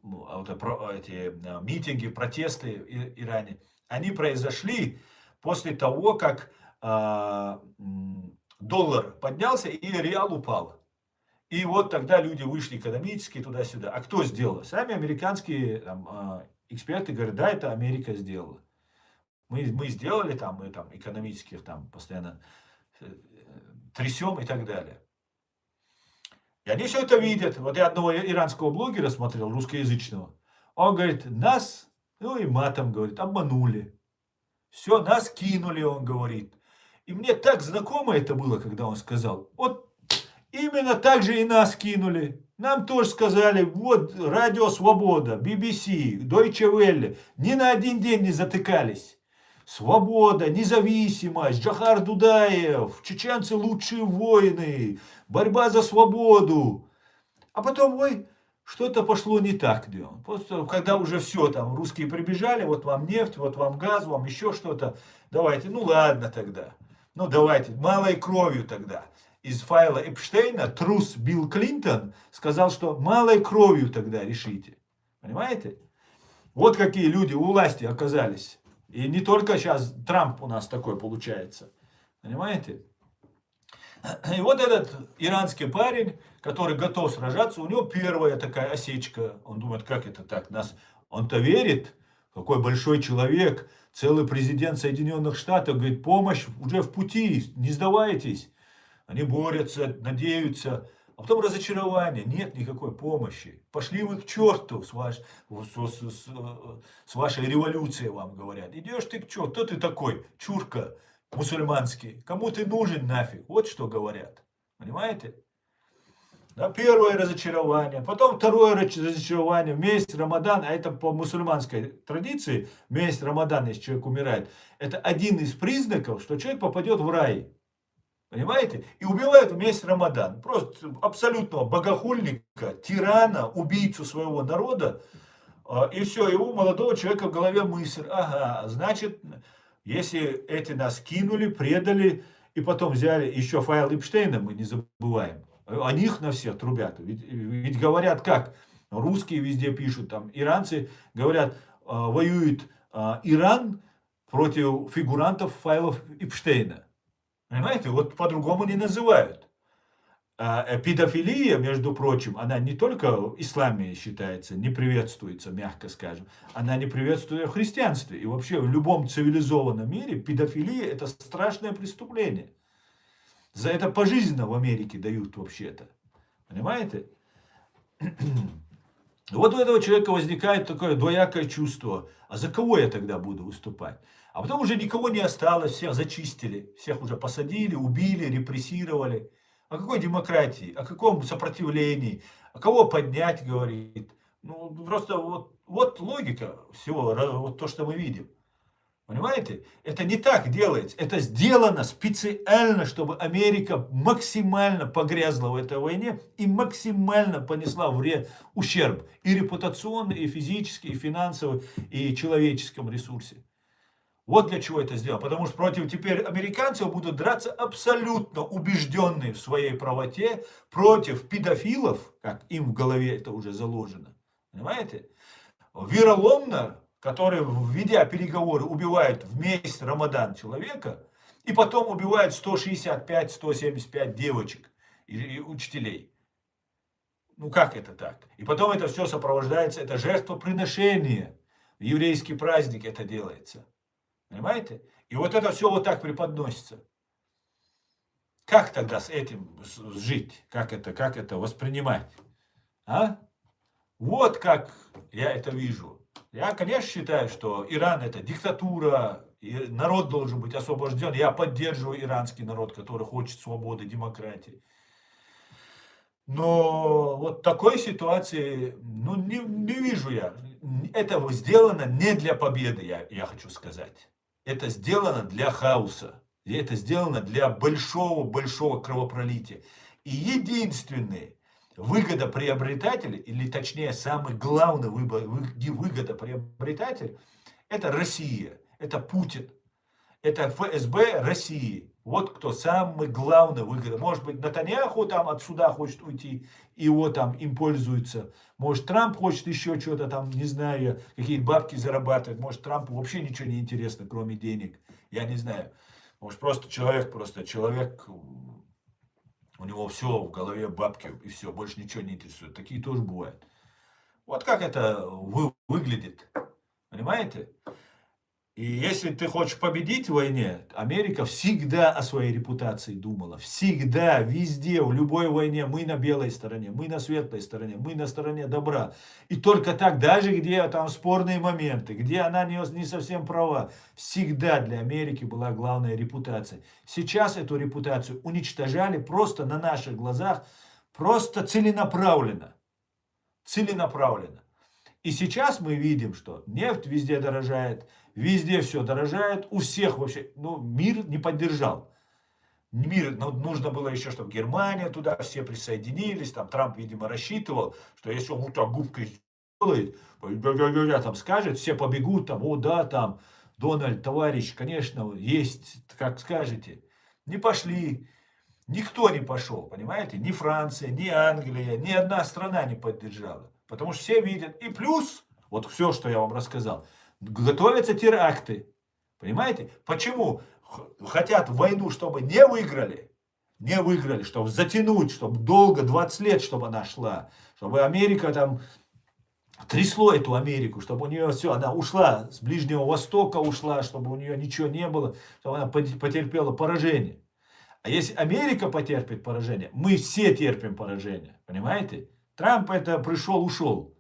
эти митинги, протесты в Иране, они произошли после того, как доллар поднялся и реал упал. И вот тогда люди вышли экономически туда-сюда. А кто сделал? Сами американские там, эксперты говорят, да, это Америка сделала. Мы сделали там, мы там экономических там постоянно трясем и так далее. И они все это видят. Вот я одного иранского блогера смотрел, русскоязычного. Он говорит, нас, ну и матом говорит, обманули. Все, нас кинули, он говорит. И мне так знакомо это было, когда он сказал, вот именно так же и нас кинули. Нам тоже сказали, вот Радио Свобода, BBC, Deutsche Welle, ни на один день не затыкались. Свобода, независимость, Джохар Дудаев, чеченцы лучшие воины, борьба за свободу. А потом, ой, что-то пошло не так. Просто когда уже все, там, русские прибежали, вот вам нефть, вот вам газ, вам еще что-то. Давайте, ну ладно тогда. Ну давайте, малой кровью тогда. Из файла Эпштейна трус Билл Клинтон сказал, что малой кровью тогда решите. Понимаете? Вот какие люди у власти оказались. И не только сейчас Трамп у нас такой получается. Понимаете? И вот этот иранский парень, который готов сражаться, у него первая такая осечка. Он думает, как это так? Он-то верит, какой большой человек, целый президент Соединенных Штатов, говорит, помощь уже в пути, не сдавайтесь. Они борются, надеются. А потом разочарование, нет никакой помощи. Пошли вы к черту с вашей революцией, вам говорят. Идешь ты к черту, кто ты такой, чурка мусульманский, кому ты нужен нафиг, вот что говорят. Понимаете? Да, первое разочарование, потом второе разочарование, месть, Рамадан, а это по мусульманской традиции, месть, Рамадан, если человек умирает, это один из признаков, что человек попадет в рай. Понимаете? И убивают в месяц Рамадан. Просто абсолютного богохульника, тирана, убийцу своего народа. И все, и у молодого человека в голове мысль, ага, значит, если эти нас кинули, предали, и потом взяли еще файл Эпштейна, мы не забываем, о них на всех трубят. Ведь говорят как, русские везде пишут, там, иранцы говорят, воюет Иран против фигурантов файлов Эпштейна. Понимаете, вот по-другому не называют. Педофилия, между прочим, она не только в исламе считается, не приветствуется, мягко скажем, она не приветствуется в христианстве. И вообще в любом цивилизованном мире педофилия – это страшное преступление. За это пожизненно в Америке дают вообще-то. Понимаете? Вот у этого человека возникает такое двоякое чувство. А за кого я тогда буду выступать? А потом уже никого не осталось, всех зачистили, всех уже посадили, убили, репрессировали. О какой демократии, о каком сопротивлении, о кого поднять, говорит. Ну, просто вот логика всего, вот то, что мы видим. Понимаете? Это не так делается. Это сделано специально, чтобы Америка максимально погрязла в этой войне и максимально понесла ущерб и репутационный, и физический, и финансовый, и человеческом ресурсе. Вот для чего это сделано. Потому что против теперь американцев будут драться абсолютно убежденные в своей правоте против педофилов, как им в голове это уже заложено. Понимаете? Вероломно, которые, ведя переговоры, убивают в месяц Рамадан человека, и потом убивают 165-175 девочек и учителей. Ну как это так? И потом это все сопровождается, это жертвоприношение. В еврейский праздник это делается. Понимаете? И вот это все вот так преподносится. Как тогда с этим жить? Как это воспринимать? А? Вот как я это вижу. Я, конечно, считаю, что Иран это диктатура, и народ должен быть освобожден. Я поддерживаю иранский народ, который хочет свободы, демократии. Но вот такой ситуации, ну, не вижу я. Это сделано не для победы, я хочу сказать. Это сделано для хаоса. И это сделано для большого кровопролития. И единственный выгодоприобретатель, или точнее самый главный выгодоприобретатель, это Россия, это Путин, это ФСБ России. Вот кто самый главный выгода. Может быть, Нетаньяху там отсюда хочет уйти, его там им пользуются. Может, Трамп хочет еще что-то там, не знаю, какие-то бабки зарабатывать. Может, Трампу вообще ничего не интересно, кроме денег. Я не знаю. Может, просто человек, у него все в голове бабки, и все, больше ничего не интересует. Такие тоже бывают. Вот как это выглядит. Понимаете? И если ты хочешь победить в войне, Америка всегда о своей репутации думала. Всегда, везде, в любой войне мы на белой стороне, мы на светлой стороне, мы на стороне добра. И только так, даже где там спорные моменты, где она не совсем права, всегда для Америки была главная репутация. Сейчас эту репутацию уничтожали просто на наших глазах, просто целенаправленно. Целенаправленно. И сейчас мы видим, что нефть везде дорожает, везде все дорожает, у всех вообще, мир не поддержал. Нужно было еще, чтобы Германия туда все присоединились, там Трамп, видимо, рассчитывал, что если он вот так губкой сделает, там скажет, все побегут, там, о да, там, Дональд, товарищ, конечно, есть, как скажете. Не пошли, никто не пошел, понимаете, ни Франция, ни Англия, ни одна страна не поддержала. Потому что все видят. И плюс, вот все, что я вам рассказал, готовятся теракты. Понимаете? Почему? Хотят войну, чтобы не выиграли. Не выиграли, чтобы затянуть, чтобы долго, 20 лет, чтобы она шла. Чтобы Америка там трясло эту Америку, чтобы у нее все, она ушла с Ближнего Востока, ушла, чтобы у нее ничего не было, чтобы она потерпела поражение. А если Америка потерпит поражение, мы все терпим поражение. Понимаете? Трамп это пришел, ушел.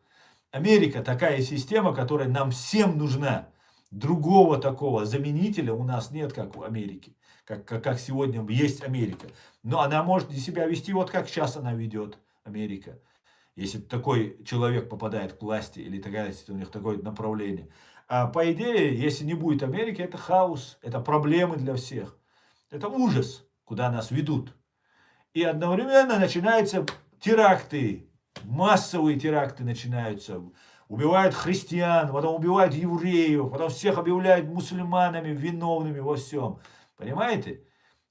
Америка такая система, которая нам всем нужна. Другого такого заменителя у нас нет, как у Америки. Как сегодня есть Америка. Но она может себя вести вот как сейчас она ведет, Америка. Если такой человек попадает к власти или такая, у них такое направление. А по идее, если не будет Америки, это хаос, это проблемы для всех. Это ужас, куда нас ведут. И одновременно начинаются теракты, массовые теракты начинаются. Убивают христиан, потом убивают евреев, потом всех объявляют мусульманами виновными во всем. Понимаете?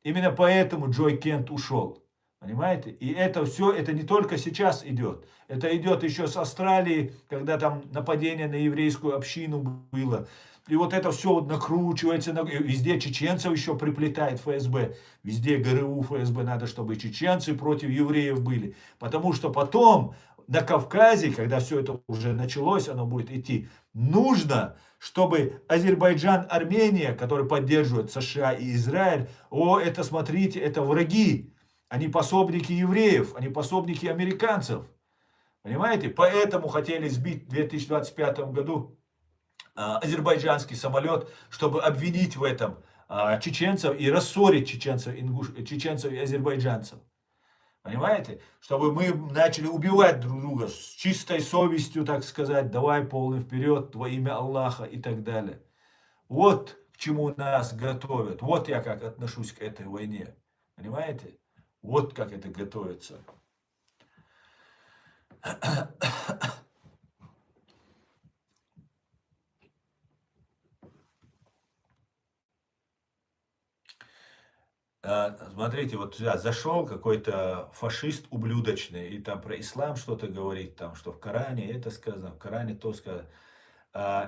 Именно поэтому Джой Кент ушел. Понимаете? И это все, это не только сейчас идет. Это идет еще с Австралии, когда там нападение на еврейскую общину было. И вот это все вот накручивается, везде чеченцев еще приплетает ФСБ. Везде ГРУ, ФСБ надо, чтобы чеченцы против евреев были. Потому что потом на Кавказе, когда все это уже началось, оно будет идти, нужно, чтобы Азербайджан, Армения, которые поддерживают США и Израиль, это смотрите, это враги. Они пособники евреев, они пособники американцев. Понимаете? Поэтому хотели сбить в 2025 году азербайджанский самолет, чтобы обвинить в этом чеченцев и рассорить чеченцев и азербайджанцев. Понимаете? Чтобы мы начали убивать друг друга с чистой совестью, так сказать, давай полный вперед, во имя Аллаха и так далее. Вот к чему нас готовят. Вот я как отношусь к этой войне. Понимаете? Вот как это готовится. Смотрите, вот сюда зашел какой-то фашист ублюдочный, и там про ислам что-то говорит, там, что в Коране это сказано, в Коране то сказано.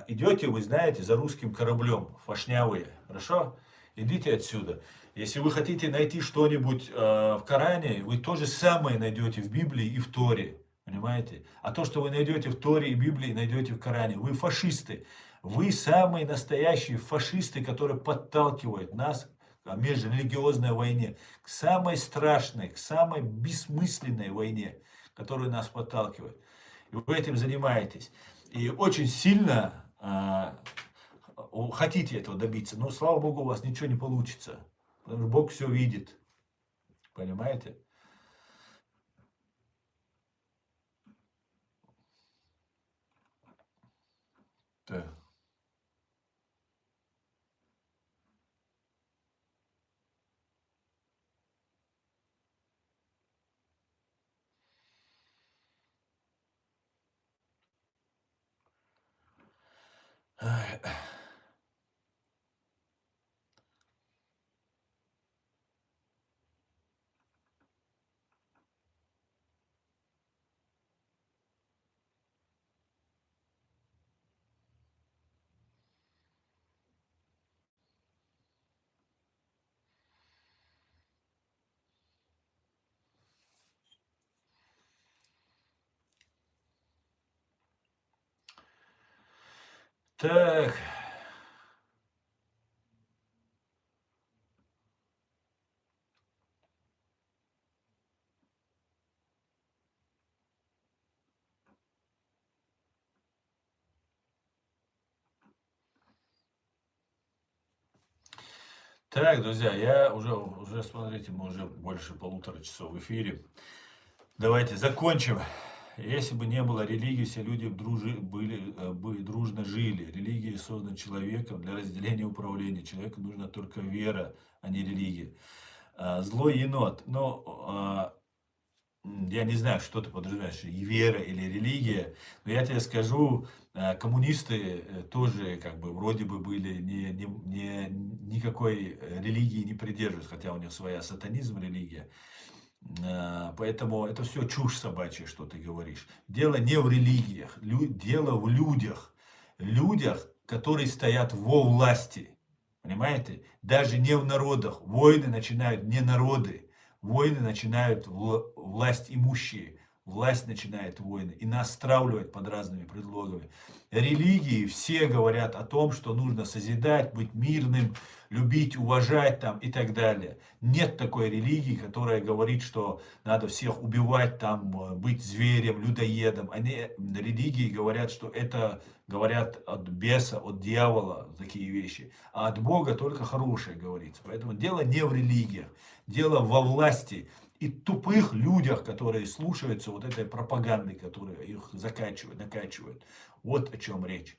Идете, вы знаете, за русским кораблем, фашнявые, хорошо? Идите отсюда. Если вы хотите найти что-нибудь в Коране, вы то же самое найдете в Библии и в Торе. Понимаете? А то, что вы найдете в Торе и Библии, найдете в Коране. Вы фашисты. Вы самые настоящие фашисты, которые подталкивают нас к межрелигиозной войне. К самой страшной, к самой бессмысленной войне, которую нас подталкивает. И вы этим занимаетесь. И очень сильно хотите этого добиться. Но, слава Богу, у вас ничего не получится. Потому что Бог все видит. Понимаете? Так. Так. Так, друзья, я уже, смотрите, мы уже больше 1,5 часа в эфире. Давайте закончим. Если бы не было религии, все люди бы дружно жили. Религия создана человеком для разделения и управления. Человеку нужна только вера, а не религия. Злой енот. Но я не знаю, что ты подразумеваешь, и вера или религия. Но я тебе скажу, коммунисты тоже как бы вроде бы были никакой религии не придерживаются, хотя у них своя сатанизм, религия. Поэтому это все чушь собачья, что ты говоришь. Дело не в религиях, дело в людях. Людях, которые стоят во власти. Понимаете? Даже не в народах. Войны начинают не народы. войны начинают власть имущие. Власть начинает войны и нас стравливать под разными предлогами. Религии все говорят о том, что нужно созидать, быть мирным, любить, уважать там и так далее. Нет такой религии, которая говорит, что надо всех убивать, там, быть зверем, людоедом. Они, религии говорят, что это говорят от беса, от дьявола такие вещи. А от Бога только хорошее говорится. Поэтому дело не в религиях, дело во власти и тупых людях, которые слушаются вот этой пропаганды, которая их закачивает, накачивает. Вот о чем речь.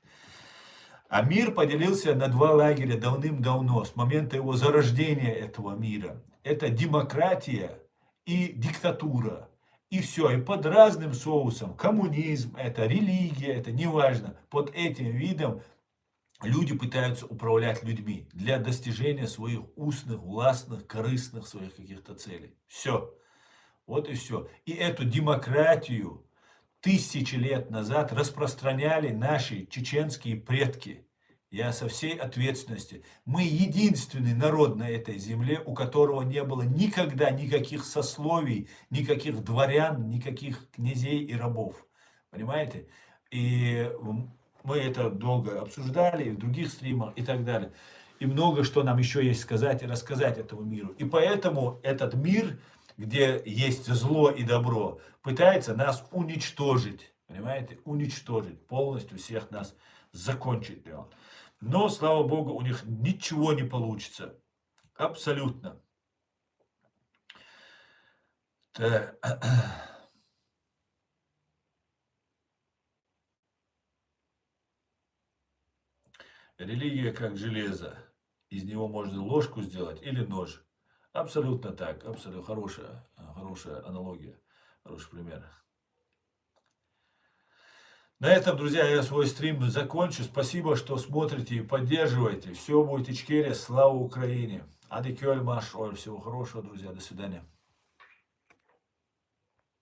А мир поделился на два лагеря давным-давно, с момента его зарождения этого мира. Это демократия и диктатура. И все, и под разным соусом. Коммунизм, это религия, это неважно. Под этим видом люди пытаются управлять людьми для достижения своих устных, властных, корыстных своих каких-то целей. Все. Вот и все. И эту демократию тысячи лет назад распространяли наши чеченские предки. Я со всей ответственности. Мы единственный народ на этой земле, у которого не было никогда никаких сословий, никаких дворян, никаких князей и рабов. Понимаете? И мы это долго обсуждали и в других стримах и так далее. И много что нам еще есть сказать и рассказать этому миру. И поэтому этот мир, где есть зло и добро, пытается нас уничтожить. Понимаете? Уничтожить. Полностью всех нас закончить. Но, слава Богу, у них ничего не получится. Абсолютно. Религия как железо. Из него можно ложку сделать или нож. Абсолютно так. Абсолютно хорошая аналогия. Хороший пример. На этом, друзья, я свой стрим закончу. Спасибо, что смотрите и поддерживаете. Все будет Ичкерия. Слава Украине. Адикёль Маш. Всего хорошего, друзья. До свидания.